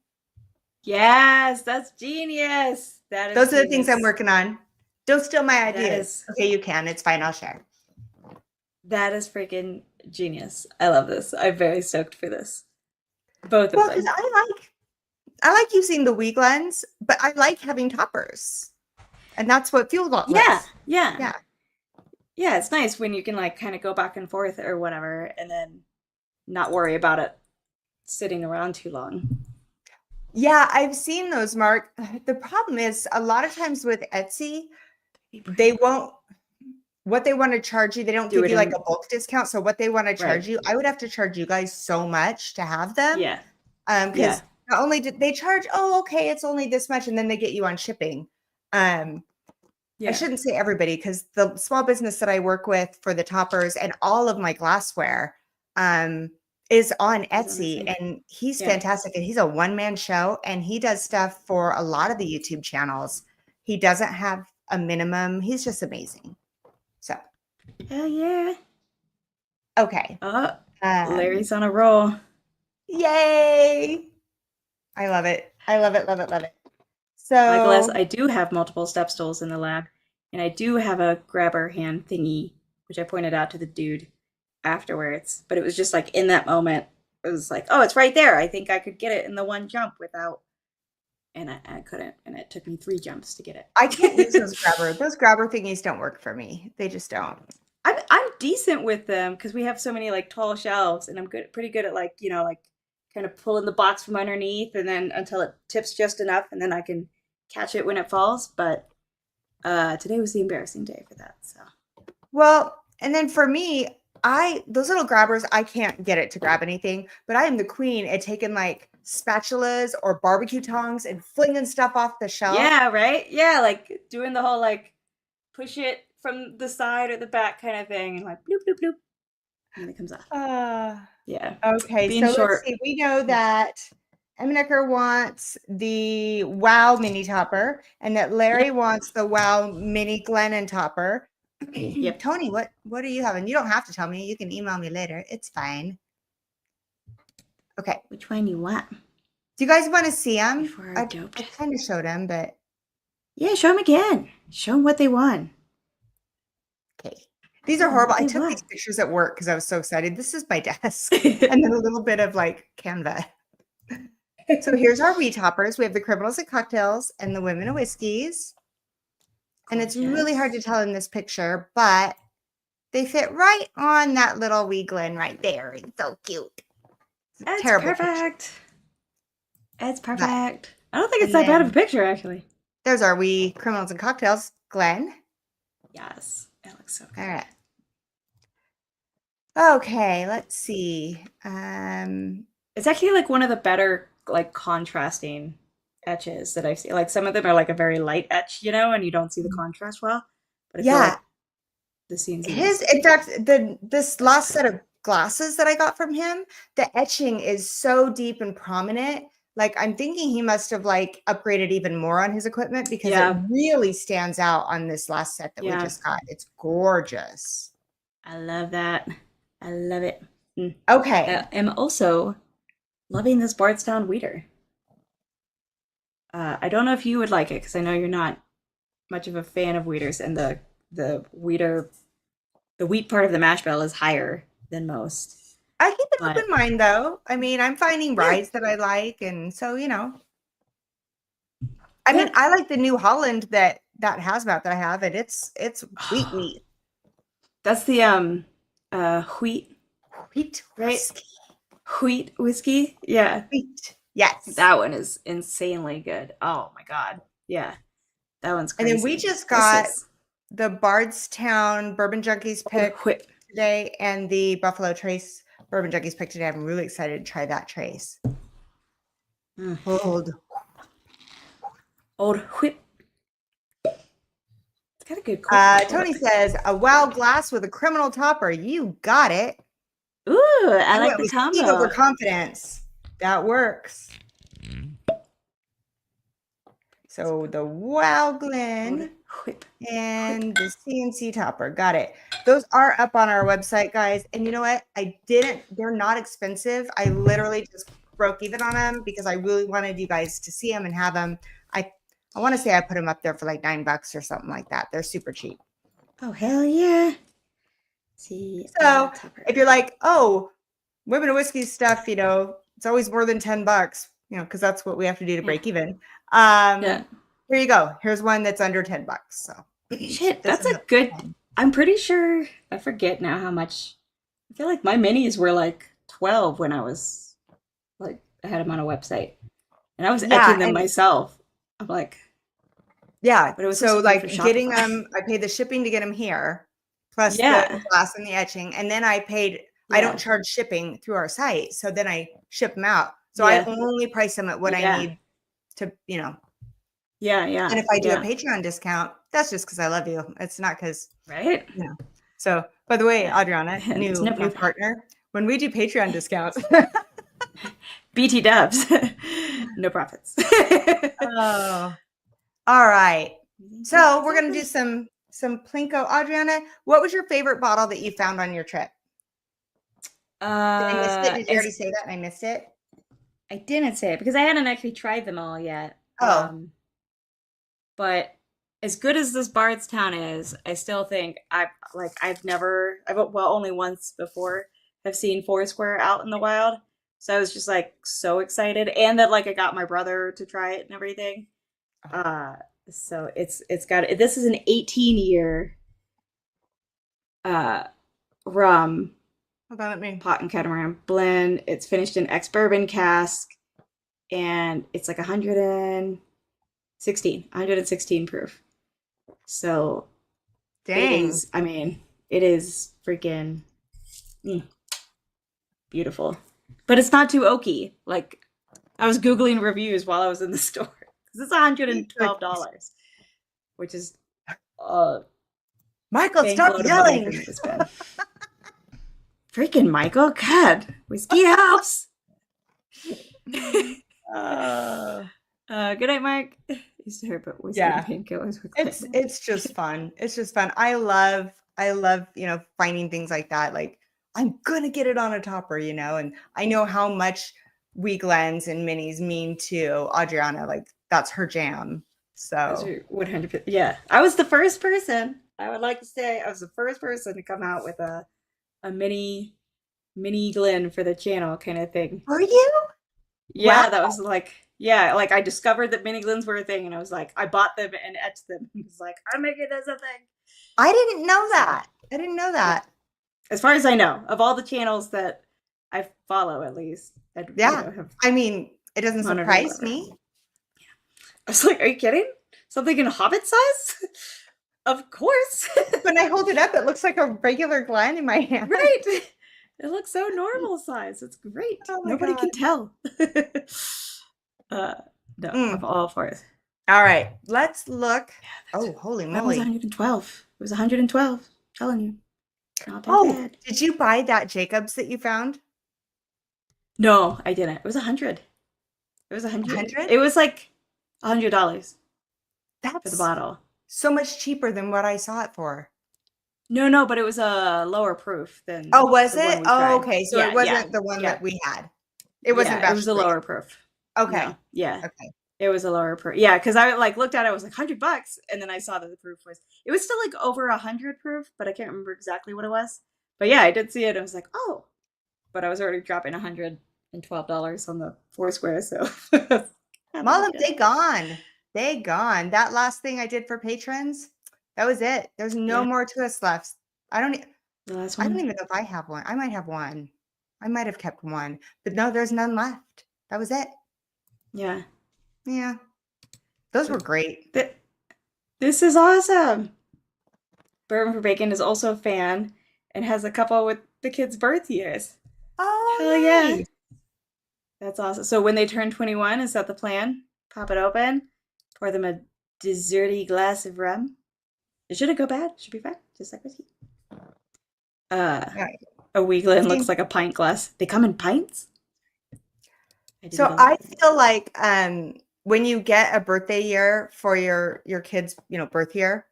Yes, that's genius. That is. Those are the things I'm working on. Don't steal my ideas. Okay, you can. It's fine. I'll share. That is freaking genius. I love this. I'm very stoked for this. Both of them. Because I like using the wee Glens, but I like having toppers. And that's what fuel bottle is. Yeah. Yeah, it's nice when you can like kind of go back and forth or whatever and then not worry about it sitting around too long. Yeah, I've seen those, Mark. The problem is a lot of times with Etsy, they won't, what they want to charge you, they don't give you like a bulk discount. So what they want to charge you, I would have to charge you guys so much to have them. Yeah. Because not only did they charge, oh, okay, it's only this much, and then they get you on shipping. I shouldn't say everybody, because the small business that I work with for the toppers and all of my glassware is on Etsy, and he's fantastic. And he's a one-man show, and he does stuff for a lot of the YouTube channels. He doesn't have a minimum. He's just amazing. So. Hell yeah. Okay. Larry's on a roll. Yay. I love it. I love it, love it, love it. So, Michael, I do have multiple step stools in the lab, and I do have a grabber hand thingy, which I pointed out to the dude afterwards. But it was just like in that moment, it was like, oh, it's right there. I think I could get it in the one jump without, and I couldn't, and it took me 3 jumps to get it. I can't use those grabber. Those grabber thingies don't work for me. They just don't. I'm decent with them because we have so many like tall shelves, and I'm pretty good at like kind of pulling the box from underneath, and then until it tips just enough, and then I can catch it when it falls. But today was the embarrassing day for that. So, well, and then for me, those little grabbers, I can't get it to grab anything, but I am the queen at taking like spatulas or barbecue tongs and flinging stuff off the shelf. Yeah, right. Yeah, like doing the whole like push it from the side or the back kind of thing, and like bloop bloop bloop, and then it comes off. Yeah. Okay. So let's see. We know that Eminecker wants the WoW mini topper, and that Larry wants the WoW mini glen and topper. Yep. Tony, what are you having? You don't have to tell me. You can email me later. It's fine. Okay. Which one you want? Do you guys want to see them? Before I doped. kind of showed them, but Yeah, show them again. Show them what they won. okay. These are horrible. I They took won. these pictures at work because I was so excited. This is my desk, and then a little bit of like Canva. So here's our wee toppers. We have the criminals and cocktails and the women of whiskeys. And it's really hard to tell in this picture, but they fit right on that little wee glen right there. It's so cute. It's terrible perfect. picture. It's perfect. I don't think it's And that bad of a then- picture, actually. There's our wee criminals and cocktails, Glen. Yes, it looks so good. All right. Okay, let's see. It's actually like one of the better like contrasting etches that I've seen. Like some of them are like a very light etch, you know, and you don't see the contrast well. But I feel Yeah. like the scenes In fact, this last set of glasses that I got from him, the etching is so deep and prominent. Like I'm thinking he must have like upgraded even more on his equipment because it really stands out on this last set that we just got. It's gorgeous. I love that. I love it. Okay. I am also loving this Bardstown Weeder. I don't know if you would like it because I know you're not much of a fan of Weeders, and the Weeder, the wheat part of the mash bill is higher than most. I keep an open mind though. I mean, I'm finding rides that I like, and so you know. I mean, I like the New Holland that hazmat that I have, and it's wheat. That's the wheat right? Whiskey. Wheat whiskey, yeah. Wheat. Yes. That one is insanely good. Oh my god. Yeah. That one's crazy. And then we just got the Bardstown Bourbon Junkies pick today and the Buffalo Trace Bourbon Junkies pick today. I'm really excited to try that trace. Old whip. It's got a good Tony says, a WoW glass with a criminal topper. You got it. Ooh, I like the combo. Overconfidence. That works. So the WoW Glen and the CNC topper. Got it. Those are up on our website, guys. And you know what? They're not expensive. I literally just broke even on them because I really wanted you guys to see them and have them. I want to say I put them up there for like $9 or something like that. They're super cheap. Oh, hell yeah. See, so if you're like, oh, women of whiskey stuff, you know, it's always more than $10, you know, because that's what we have to do to break even. Here you go. Here's one that's under $10. So shit, that's a good. I'm pretty sure. I forget now how much. I feel like my minis were like 12 when I was like I had them on a website, and I was etching them myself. I'm like, yeah. But it was so like getting them. I paid the shipping to get them here, plus the glass and the etching, and then I paid. I don't charge shipping through our site, so then I ship them out. So I only price them at what I need to, you know. Yeah, yeah. And if I do a Patreon discount, that's just because I love you. It's not because, right? You know. So, by the way, Adriana, new partner, when we do Patreon discounts, BT dubs, no profits. Oh, all right. So we're gonna do some Plinko. Adriana, what was your favorite bottle that you found on your trip? Did I miss it? Did you already say that? And I missed it. I didn't say it because I hadn't actually tried them all yet. But as good as this Bardstown is, I still think I've only once before have seen Foursquare out in the wild. So I was just like so excited, and that like I got my brother to try it and everything. So it's got this is an 18-year rum. Hold on, let me pot and catamaran blend. It's finished in ex-bourbon cask, and it's like 116 proof. So, dang. It is freaking beautiful. But it's not too oaky. Like, I was Googling reviews while I was in the store. Because it's $112, which is Michael, stop yelling. Freaking Michael, God, whiskey helps. Uh, Good night, Mark. Used to heard about whiskey and yeah. painkillers with It's just fun. It's just fun. I love, finding things like that. Like I'm gonna get it on a topper, and I know how much weak lens and minis mean to Adriana. Like that's her jam. Those So are 100%. Yeah, I was the first person. I would like to say I was the first person to come out with a mini Glen for the channel kind of thing. are you? Wow. Yeah, that was like yeah, like I discovered that mini Glens were a thing, and I was like, I bought them and etched them. I was like, I'm making this a thing. I didn't know So that. I didn't know yeah, that. as far as I know, of all the channels that I follow, at least, and Yeah. have I mean, it doesn't monitored surprise whatever. me. I was like, are you kidding? Something in Hobbit size? Of course. When I hold it up, it looks like a regular Glen in my hand. Right. It looks so normal size. It's great. Oh my Nobody God. can tell. uh, no, I'm Mm. all for it. All right, let's look. Yeah, Oh, holy that was moly. 112. It was 112. Telling you. Not that Oh, bad. did you buy that Jacobs that you found? No, I didn't. It was 100. It was 100. 100? It was like $100 for the That's bottle. so much cheaper than what I saw it for. No, but it was a lower proof than Oh, was the one it? we Oh, tried. okay. So it Yeah, yeah, wasn't the one yeah. that we had. It wasn't Yeah, it batch was a three. lower proof. Okay. No, yeah. Okay. It was a lower proof. Yeah, because I like looked at it, I was like $100, and then I saw that the proof was it was still like over 100 proof, but I can't remember exactly what it was. But yeah, I did see it. I was like, oh, but I was already dropping $112 on the Foursquare, so Mom, they gone. They gone. That last thing I did for patrons, that was it. There's no Yeah. more to us left. I don't The last I don't one. even know if I have one. I might have one. I might have kept one, but no, there's none left. That was it. Yeah. Yeah. Those were great. This is awesome. Bourbon for Bacon is also a fan and has a couple with the kids' birth years. Oh, Hell yeah. nice. That's awesome. So when they turn 21, is that the plan? Pop it open, pour them a desserty glass of rum. It shouldn't go bad. It should be fine. Just like whiskey. Right. A Weeglin See, looks like a pint glass. They come in pints? I didn't so know I that. feel like when you get a birthday year for your kids, birth year,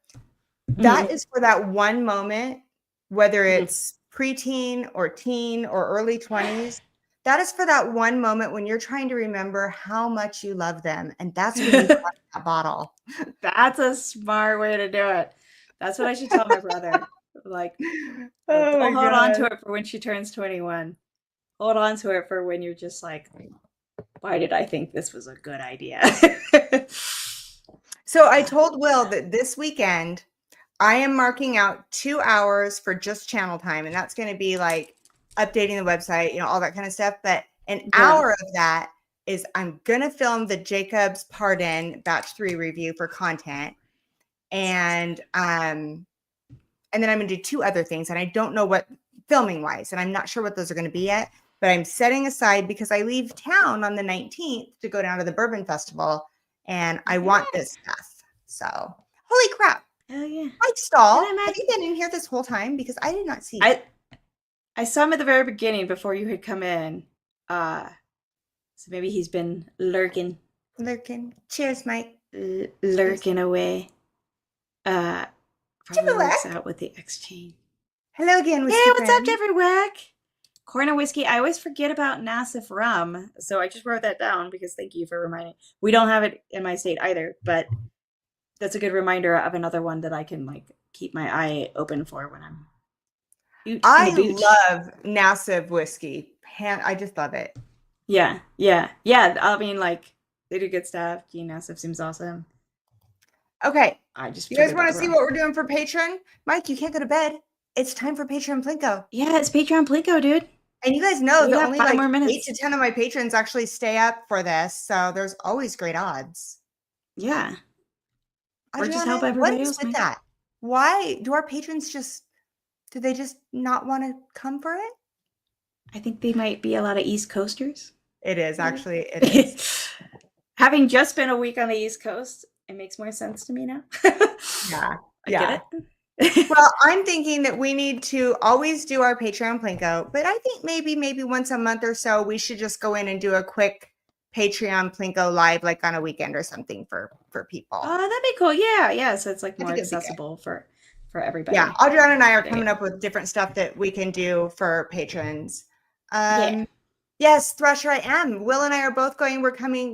that Mhm. is for that one moment, whether Mhm. it's preteen or teen or early 20s. That is for that one moment when you're trying to remember how much you love them. And that's when you crack that bottle. That's a smart way to do it. That's what I should tell my brother. Like, Oh my don't hold on to God. it for when she turns 21. Hold on to it for when you're just like, why did I think this was a good idea? So I told Will that this weekend I am marking out 2 hours for just channel time, and that's going to be like updating the website, all that kind of stuff. But an Yeah. hour of that is I'm going to film the Jacobs Pardon Batch 3 review for content. And then I'm going to do 2 other things, and I don't know what filming wise, and I'm not sure what those are going to be yet, but I'm setting aside because I leave town on the 19th to go down to the Bourbon Festival, and I want this stuff. So, holy crap. Hell yeah. Mike Stahl, Hello, have Mike. you been in here this whole time? Because I did not see you. I saw him at the very beginning before you had come in. So maybe he's been lurking. Lurking. Cheers, Mike. Lurking away. Probably works out with the exchange. Hello again, whiskey Hey, what's up, friend. Jeffrey Wack? Corn and whiskey. I always forget about Nassif rum, so I just wrote that down because thank you for reminding. We don't have it in my state either, but that's a good reminder of another one that I can like keep my eye open for when I'm. I love Nassif whiskey. I just love it. Yeah. I mean, like they do good stuff. Nassif seems awesome. Okay. I just you guys want to see what we're doing for Patreon? Mike, you can't go to bed. It's time for Patreon Plinko. Yeah, it's Patreon Plinko, dude. And you guys know we that have only 5 like more minutes. 8 to 10 of my patrons actually stay up for this. So there's always great odds. Yeah. Or just help everybody else. With that? Why do our patrons do they just not want to come for it? I think they might be a lot of East Coasters. It is actually. It is. Having just been a week on the East Coast, it makes more sense to me now. Yeah. I get it. Well, I'm thinking that we need to always do our Patreon Plinko, but I think maybe once a month or so, we should just go in and do a quick Patreon Plinko live like on a weekend or something for people. Oh, that'd be cool. Yeah. So it's like I more think it'd be good. accessible for everybody. Yeah, Adriana and I are Yeah, coming yeah. up with different stuff that we can do for patrons. Yeah. Yes, Thrasher, I am. Will and I are both going.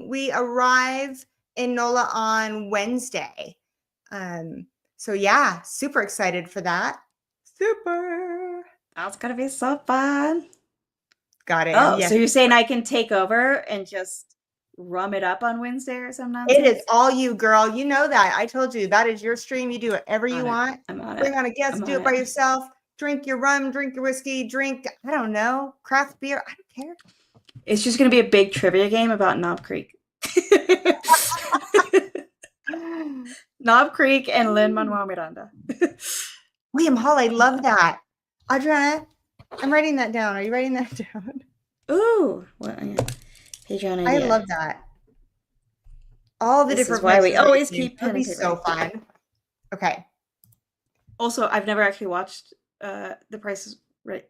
We arrive in NOLA on Wednesday. So yeah, super excited for that. Super. That's gonna be so fun. Got it. Oh, so Yes. you're saying I can take over and just rum it up on Wednesday or some It nonsense? is all you, girl. You know that. I told you that is your stream. You do whatever you want. I'm on Bring it. on a guest, I'm do on it by it. yourself. Drink your rum, drink your whiskey, drink, I don't know, craft beer. I don't care. It's just gonna be a big trivia game about Knob Creek. Knob Creek and Lin Manuel Miranda. William Hall, I love that. Adriana, I'm writing that down. Are you writing that down? Ooh, well, yeah. Patreon I idea. love that. All the This is different why we Prices Right always games. keep That'd pen be and so paper. fun. Okay. Also, I've never actually watched The Price is Right.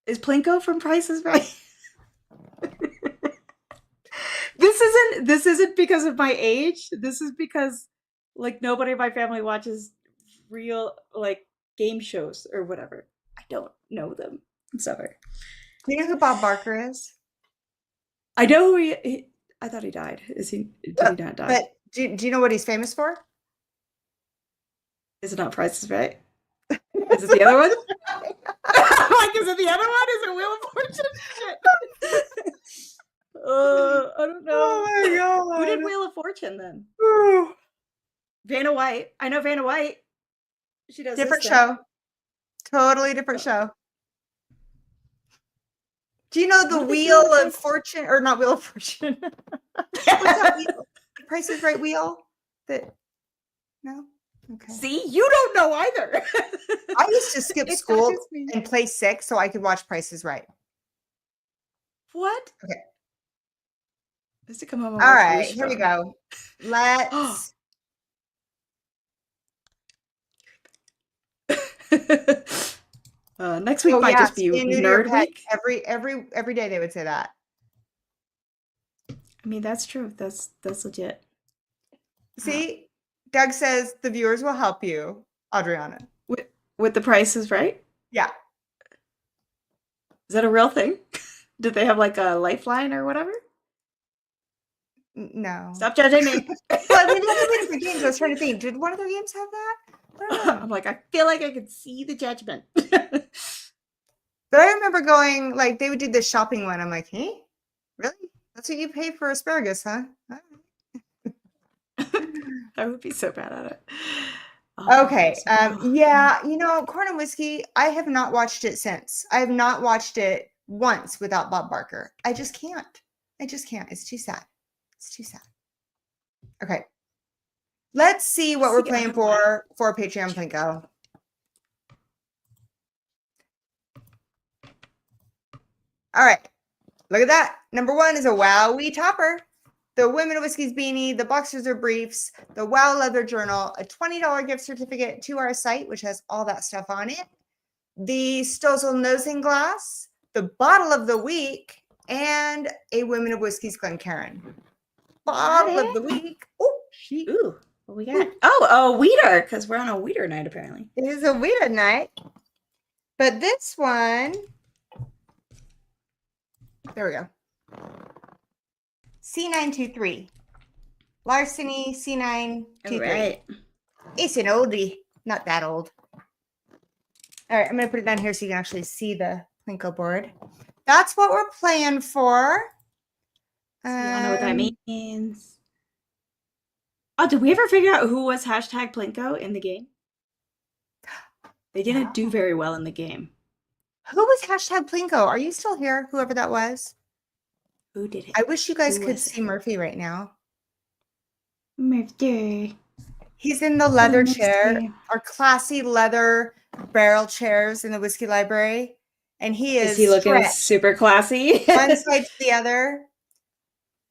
Is Plinko from Price is Right? This isn't because of my age. This is because like nobody in my family watches real like game shows or whatever. I don't know them. I'm sorry. Do you know who Bob Barker is? I know I thought he died. Is he? Did he not die? But do you know what he's famous for? Is it not Price is Right? Is it the other one? Like, is it the other one? Is it Wheel of Fortune? Shit. I don't know. Oh my god. Who did Wheel of Fortune then? Ooh. Vanna White. I know Vanna White. She does Different this thing. show. Totally different show. Do you know the Wheel of Fortune, or not Wheel of Fortune? What's that wheel? The Price is Right wheel? That no? Okay. See, you don't know either. I used to skip It's school not just me. and play sick so I could watch Price is Right. What? Okay. I used to come home and All watch right, here we go. Let's. Next week might just be spay and neuter your Nerd pet. Week. Every day they would say that. I mean, that's true. That's legit. See, Doug says the viewers will help you, Adriana. With The Price is Right? Yeah. Is that a real thing? Did they have like a lifeline or whatever? No. Stop judging me. Well, they did different games. I was trying to think. Did one of their games have that? I'm like, I feel like I could see the judgment. But I remember going, like, they would do the shopping one. I'm like, hey, really? That's what you pay for asparagus, huh? I would be so bad at it. Okay. Yeah, Corn and Whiskey, I have not watched it since. I have not watched it once without Bob Barker. I just can't. It's too sad. It's too sad. Okay. Let's see what we're playing for Patreon Plinko. All right. Look at that. Number 1 is a WoWwee topper. The Women of Whiskey's beanie, the Boxers or Briefs, the WoW leather journal, a $20 gift certificate to our site, which has all that stuff on it, the Stozel nosing glass, the bottle of the week, and a Women of Whiskey's Glencairn. Bottle of the week. Oh, she. Ooh, what we got? Oh, a weeder, because we're on a weeder night apparently. It is a weeder night. But this one, there we go. C923. Larceny C923. Right. It's an oldie. Not that old. All right, I'm going to put it down here so you can actually see the Plinko board. That's what we're playing for. So you don't know what that means. Oh, did we ever figure out who was hashtag Plinko in the game? They didn't do very well in the game. Who was hashtag Plinko? Are you still here, whoever that was? Who did it? I wish you guys could see Murphy right now. Murphy. He's in the leather chair, our classy leather barrel chairs in the whiskey library. And he is he looking super classy? One side to the other.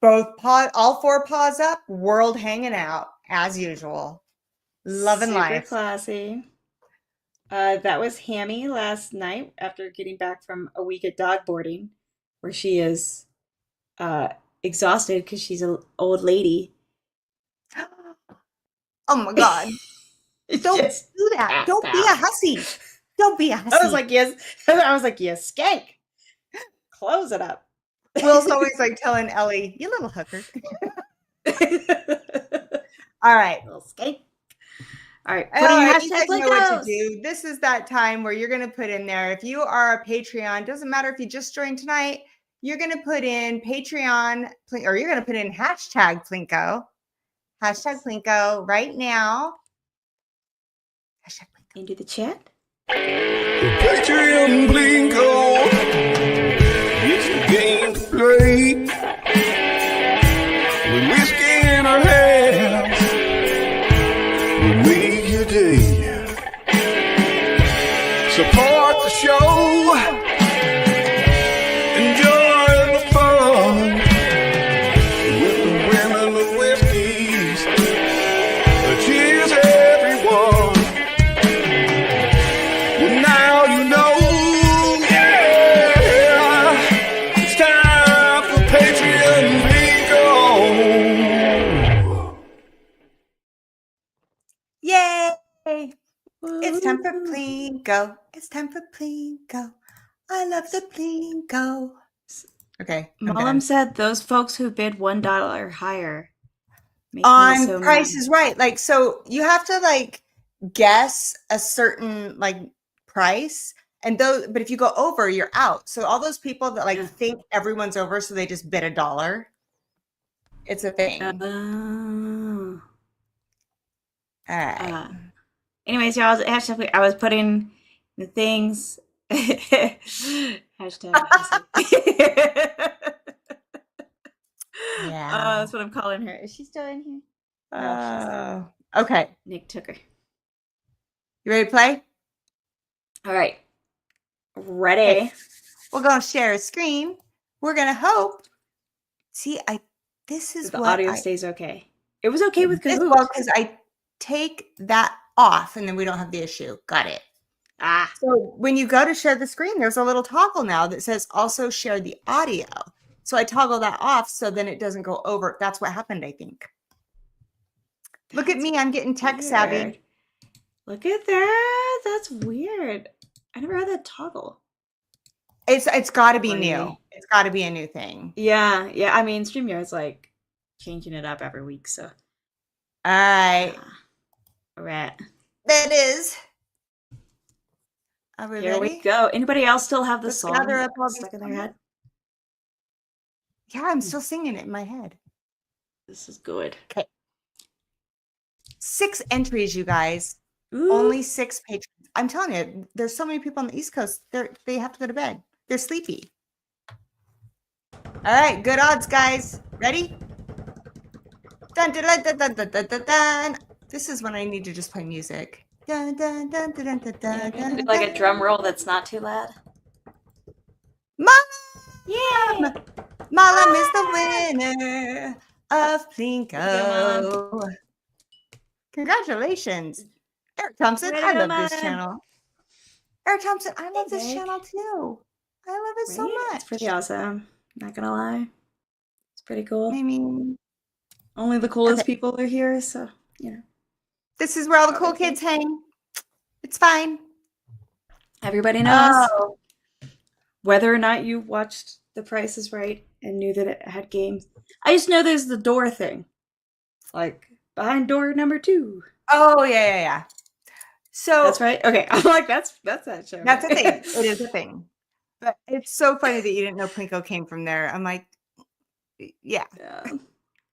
Both paws, all 4 paws up, world hanging out as usual. Loving life. Super classy. That was Hammy last night after getting back from a week of dog boarding. where she is exhausted because she's an old lady. Oh my God. Don't Just do that. passed Don't be a out. hussy. Don't be a I was hussy. like, yes. I was like, yes, skank. Close it up. Will's always like telling Ellie, you little hooker. All right. Little skank. All right, All put in your right, you hashtag guys know what to Legos. do. This is that time where you're going to put in there. If you are a Patreon, doesn't matter if you just joined tonight, you're going to put in Patreon, or you're going to put in hashtag Plinko. Hashtag Plinko right now. Hashtag Plinko. Into the chat. Patreon Blinko. It's a game to play. With whiskey in our hands, we make your day. Support the show. Enjoy the fun with the women of whiskeys. Cheers, everyone. Now you know, yeah, it's time for Patreon Bingo. Yay! It's time for Plinko. It's time for Plinko. I love the Plinko. Okay. Mullum said those folks who bid $1 higher make me On so Price mad. is Right. Like, so you have to like guess a certain like price, and those, but if you go over, you're out. So all those people that like think everyone's over, so they just bid $1. It's a thing. Oh. All right. Anyways, y'all, hashtag, I was putting the things. Hashtag. Yeah. That's what I'm calling her. Is she still in here? No, okay. Nick took her. You ready to play? All right. Ready. Okay. We're going to share a screen. We're going to hope. See, this is the what audio stays okay. It was okay with Kahoot. Well, because I take that off and then we don't have the issue. Got it. So when you go to share the screen, there's a little toggle now that says also share the audio. So I toggle that off so then it doesn't go over. That's what happened, I think. Look at me. I'm getting tech savvy. Look at that. That's weird. I never had that toggle. It's got to be new. It's got to be a new thing. Yeah. Yeah. I mean, StreamYard's like changing it up every week. So. All right. All right. That is. Are we Here ready? we go. Anybody else still have the Let's song gather up all stuck in their head? Yeah, I'm still singing it in my head. This is good. Okay. 6 entries, you guys. Ooh. Only 6 patrons. I'm telling you, there's so many people on the East Coast. They have to go to bed. They're sleepy. All right, good odds, guys. Ready? Dun, dun, dun, dun, dun, dun, dun, dun. This is when I need to just play music. Dun, dun, dun, dun, dun, dun, dun, Do like a drum roll that's not too loud. Mom! Yay! Mom is the winner of Plinko. Congratulations. Eric Thompson, I love this channel. Eric Thompson, I love this channel too. I love it so much. It's pretty awesome. Not gonna lie. It's pretty cool. I mean, only the coolest people are here, so you know. This is where all the cool kids hang. It's fine. Everybody knows. Whether or not you watched The Price is Right and knew that it had games. I just know there's the door thing. Like behind door number 2. Oh yeah. So that's right. Okay, I'm like that's that show. That's a thing. It is a thing. But it's so funny that you didn't know Plinko came from there. I'm like, yeah.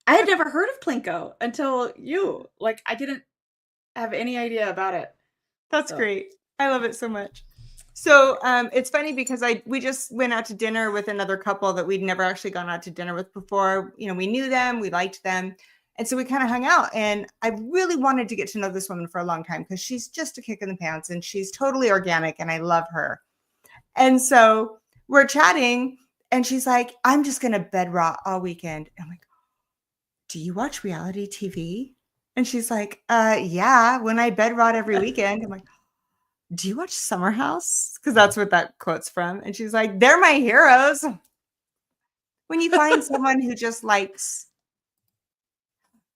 I had never heard of Plinko until you. Like, I didn't have any idea about it. That's great. I love it so much. So it's funny because we just went out to dinner with another couple that we'd never actually gone out to dinner with before. You know, we knew them, we liked them. And so we kind of hung out, and I really wanted to get to know this woman for a long time because she's just a kick in the pants and she's totally organic and I love her. And so we're chatting and she's like, I'm just going to bed rot all weekend. And I'm like, do you watch reality TV? And she's like, yeah, when I bed rot every weekend. I'm like, do you watch Summer House? Because that's what that quote's from. And she's like, they're my heroes. when you find someone who just likes.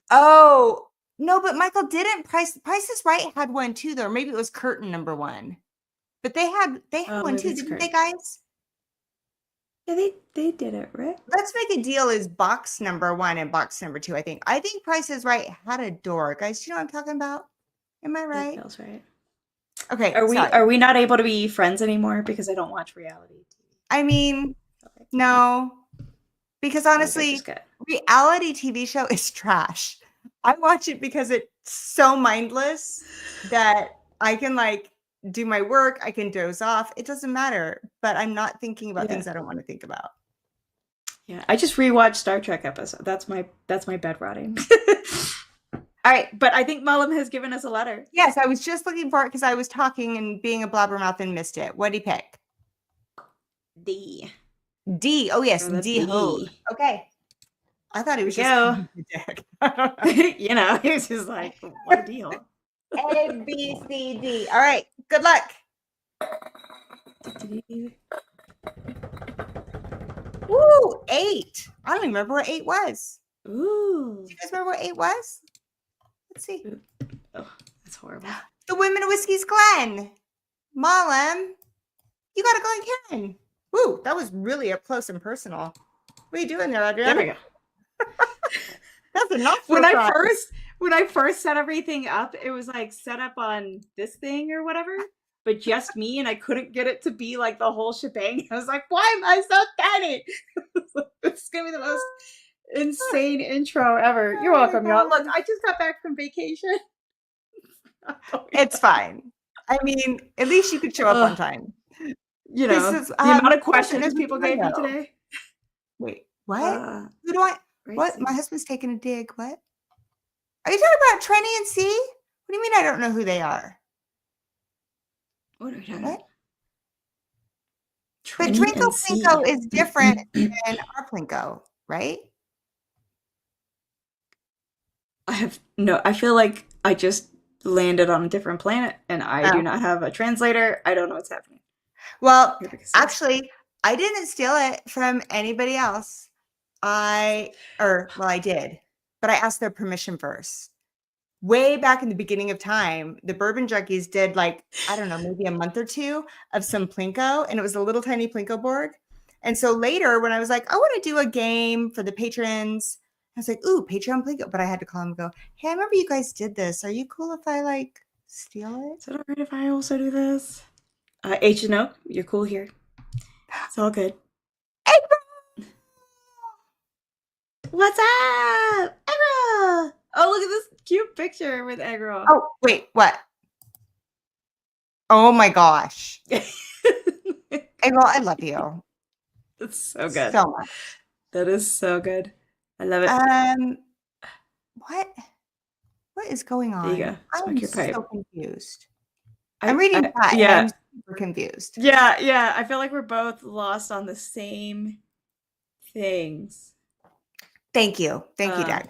Oh no, but Michael didn't. Price is Right had one too, though. Or maybe it was Curtain #1, but they had Oh, one maybe too, it's didn't they, Curtain. guys? Yeah, they did it, right? Let's Make a Deal is box #1 and box #2. I think. Price is Right had a door, guys. Do you know what I'm talking about? Am I That right? feels right. Okay, Are sorry. we not able to be friends anymore because I don't watch reality TV? I mean, Okay. no, because I just honestly, got reality TV show is trash. I watch it because it's so mindless that I can like do my work. I can doze off. It doesn't matter, but I'm not thinking about things I don't want to think about. yeah. I just rewatched Star Trek episode. That's my bed rotting. All right, but I think Mullum has given us a letter. Yes, I was just looking for it because I was talking and being a blabbermouth and missed it. What did he pick? D. D. Oh yes, Go the D. Hole. D. Okay. I thought he was Here just we dick. You know, he was just like, what a deal. A, B, C, D. All right. Good luck. Ooh, 8. I don't even remember what 8 was. Ooh. Do you guys remember what 8 was? Let's see. Oh, that's horrible. The Women of Whiskey's Glen. Mollem, you got a Glen Karen. Ooh, that was really up close and personal. What are you doing there, Adriana? There we go. That's enough. When I first set everything up, it was like set up on this thing or whatever, but just me, and I couldn't get it to be like the whole shebang. I was like, why am I so tiny? It's gonna be the most insane intro ever. You're welcome, y'all. Look, I just got back from vacation. It's fine. I mean, at least you could show up on time. You know, the amount of questions people gave me today. Wait, what? Who do I? What? My husband's taking a dig. What? Are you talking about Trenny and C? What do you mean I don't know who they are? What are you talking What? Trenny But Drinko and C. Plinko is different than our Plinko, right? I feel like I just landed on a different planet and I do not have a translator. I don't know what's happening. Well, actually, I didn't steal it from anybody else. I did, but I asked their permission first. Way back in the beginning of time, the Bourbon Junkies did like, I don't know, maybe a month or two of some Plinko, and it was a little tiny Plinko board. And so later when I was like, I want to do a game for the patrons, I was like, ooh, Patreon Plinko. But I had to call him and go, hey, I remember you guys did this. Are you cool if I like steal it? Is it all right if I also do this? H and O, you're cool here. It's all good. What's up? Eggroll! Oh, look at this cute picture with Eggroll. Oh, wait, what? Oh my gosh. Eggroll, I love you. That's so good. So much. That is so good. I love it. What is going on? There you go. I'm your pipe. so confused. I'm reading that yeah. and I'm super confused. Yeah. I feel like we're both lost on the same things. Thank you, Doug.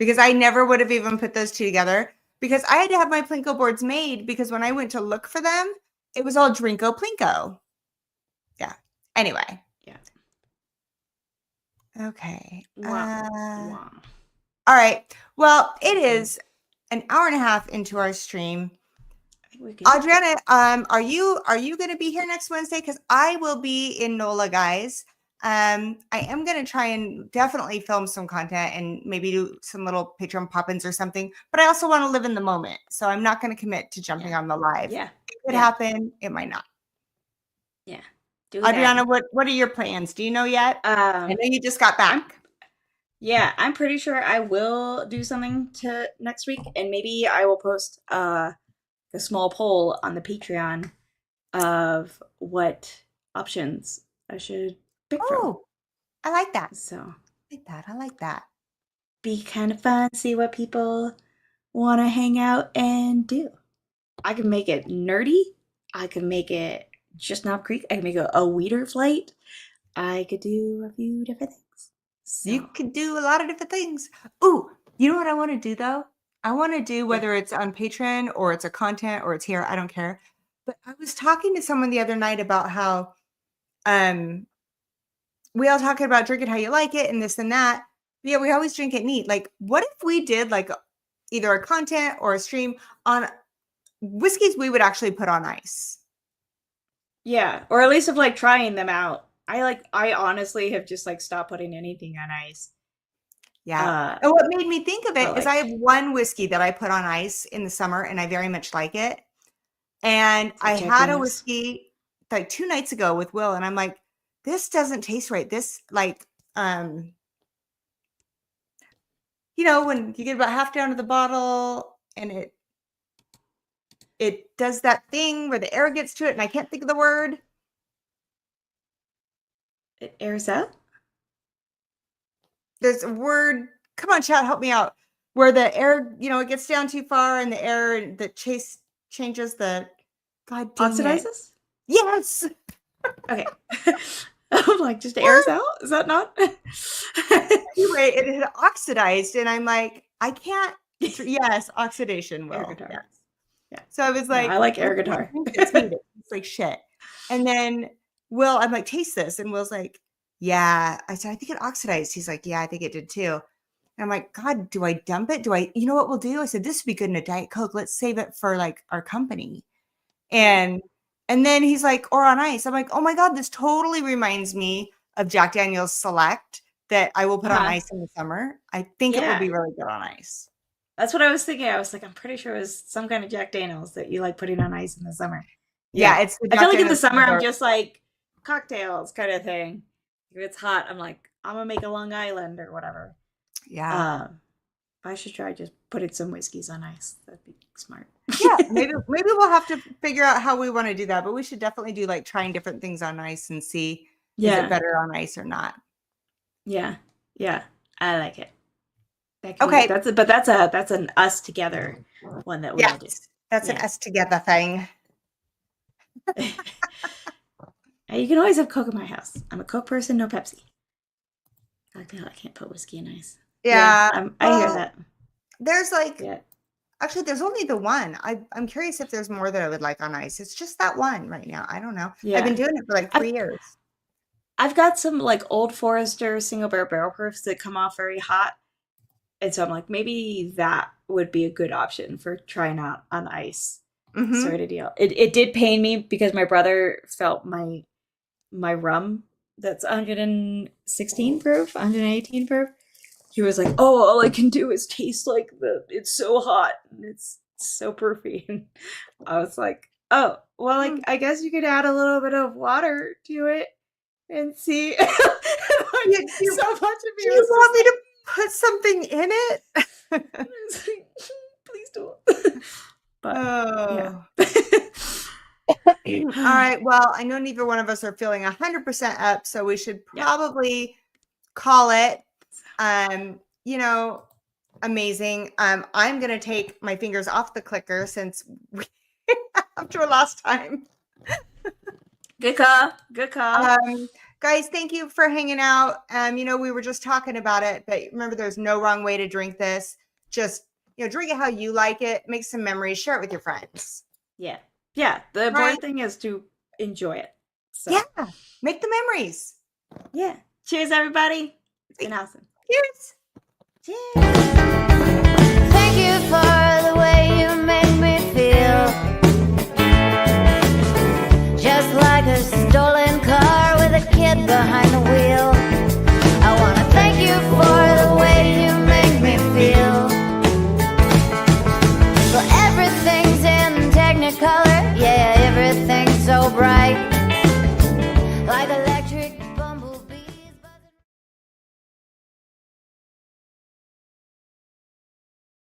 Because I never would have even put those two together because I had to have my Plinko boards made because when I went to look for them, it was all Drinko Plinko. Yeah. Anyway. Yeah. Okay. Wow. All right. Well, it is an hour and a half into our stream. Adriana, are you going to be here next Wednesday? Because I will be in NOLA, guys. I am going to try and definitely film some content and maybe do some little Patreon pop-ins or something. But I also want to live in the moment. So I'm not going to commit to jumping on the live. Yeah. It could happen. It might not. Yeah. Adriana, what are your plans? Do you know yet? I know you just got back. I'm pretty sure I will do something to next week. And maybe I will post a small poll on the Patreon of what options I should pick from. I like that. So I like that. Be kind of fun, see what people want to hang out and do. I can make it nerdy. I can make it just Knob Creek. I can make a weeder flight. I could do a few different things. So. You could do a lot of different things. Ooh, you know what I want to do though? I want to do whether it's on Patreon or it's a content or it's here. I don't care. But I was talking to someone the other night about how we all talking about drink it how you like it and this and that. But yeah, we always drink it neat. Like, what if we did like either a content or a stream on whiskeys we would actually put on ice? Yeah, or at least of like trying them out. I honestly have just like stopped putting anything on ice. Yeah. And what made me think of it is like, I have one whiskey that I put on ice in the summer and I very much like it. And I had a whiskey like 2 nights ago with Will, and I'm like, this doesn't taste right. This like, you know, when you get about half down to the bottle and it does that thing where the air gets to it, and I can't think of the word. It airs out? There's a word. Come on, chat, help me out. Where the air, you know, it gets down too far and the air that changes the oxidizes? Yes. Okay. I'm like, just airs out? Is that not? Anyway, it had oxidized, and I'm like, I can't. Yes, oxidation will. Air guitar. Yes. Yeah. So I was like, I like air guitar. It's like shit. And then Will, I'm like, taste this. And Will's like, yeah. I said, I think it oxidized. He's like, yeah, I think it did too. And I'm like, God, do I dump it? You know what we'll do? I said, this would be good in a Diet Coke. Let's save it for like our company. And then he's like, or on ice. I'm like, oh my God, this totally reminds me of Jack Daniel's Select that I will put on ice in the summer. I think it will be really good on ice. That's what I was thinking. I was like, I'm pretty sure it was some kind of Jack Daniels that you like putting on ice in the summer. Yeah, it's. I feel like in the summer, I'm just like cocktails kind of thing. If it's hot, I'm like, I'm gonna make a Long Island or whatever. Yeah. I should try just putting some whiskeys on ice. That'd be smart. Yeah, maybe we'll have to figure out how we want to do that. But we should definitely do like trying different things on ice and see is it better on ice or not. Yeah, I like it. Okay, that's an us together one that we do. That's an us together thing. You can always have Coke in my house. I'm a Coke person, no Pepsi. I can't put whiskey in ice. Yeah, I hear that. There's like, actually, there's only the one. I'm curious if there's more that I would like on ice. It's just that one right now. I don't know. Yeah. I've been doing it for like 3 years. I've got some like Old Forester single barrel proofs that come off very hot. And so I'm like, maybe that would be a good option for trying out on ice. Sort of deal. It did pain me because my brother felt my rum that's 116 proof, 118 proof. He was like, oh, all I can do is taste like it's so hot and it's so proofy. And I was like, oh, well, like, I guess you could add a little bit of water to it and see. So much of me. Do you want me to put something in it? Please don't. But, all right. Well, I know neither one of us are feeling 100% up, so we should probably call it. You know, amazing. I'm gonna take my fingers off the clicker since we after last time. Good call. Guys, thank you for hanging out. You know, we were just talking about it, but remember, there's no wrong way to drink this. Just, you know, drink it how you like it. Make some memories. Share it with your friends. Yeah. The important thing is to enjoy it. So. Yeah. Make the memories. Yeah. Cheers, everybody. It's been awesome. Cheers. Thank you for the way you make me feel. Just like a stolen car with a kid behind the wheel.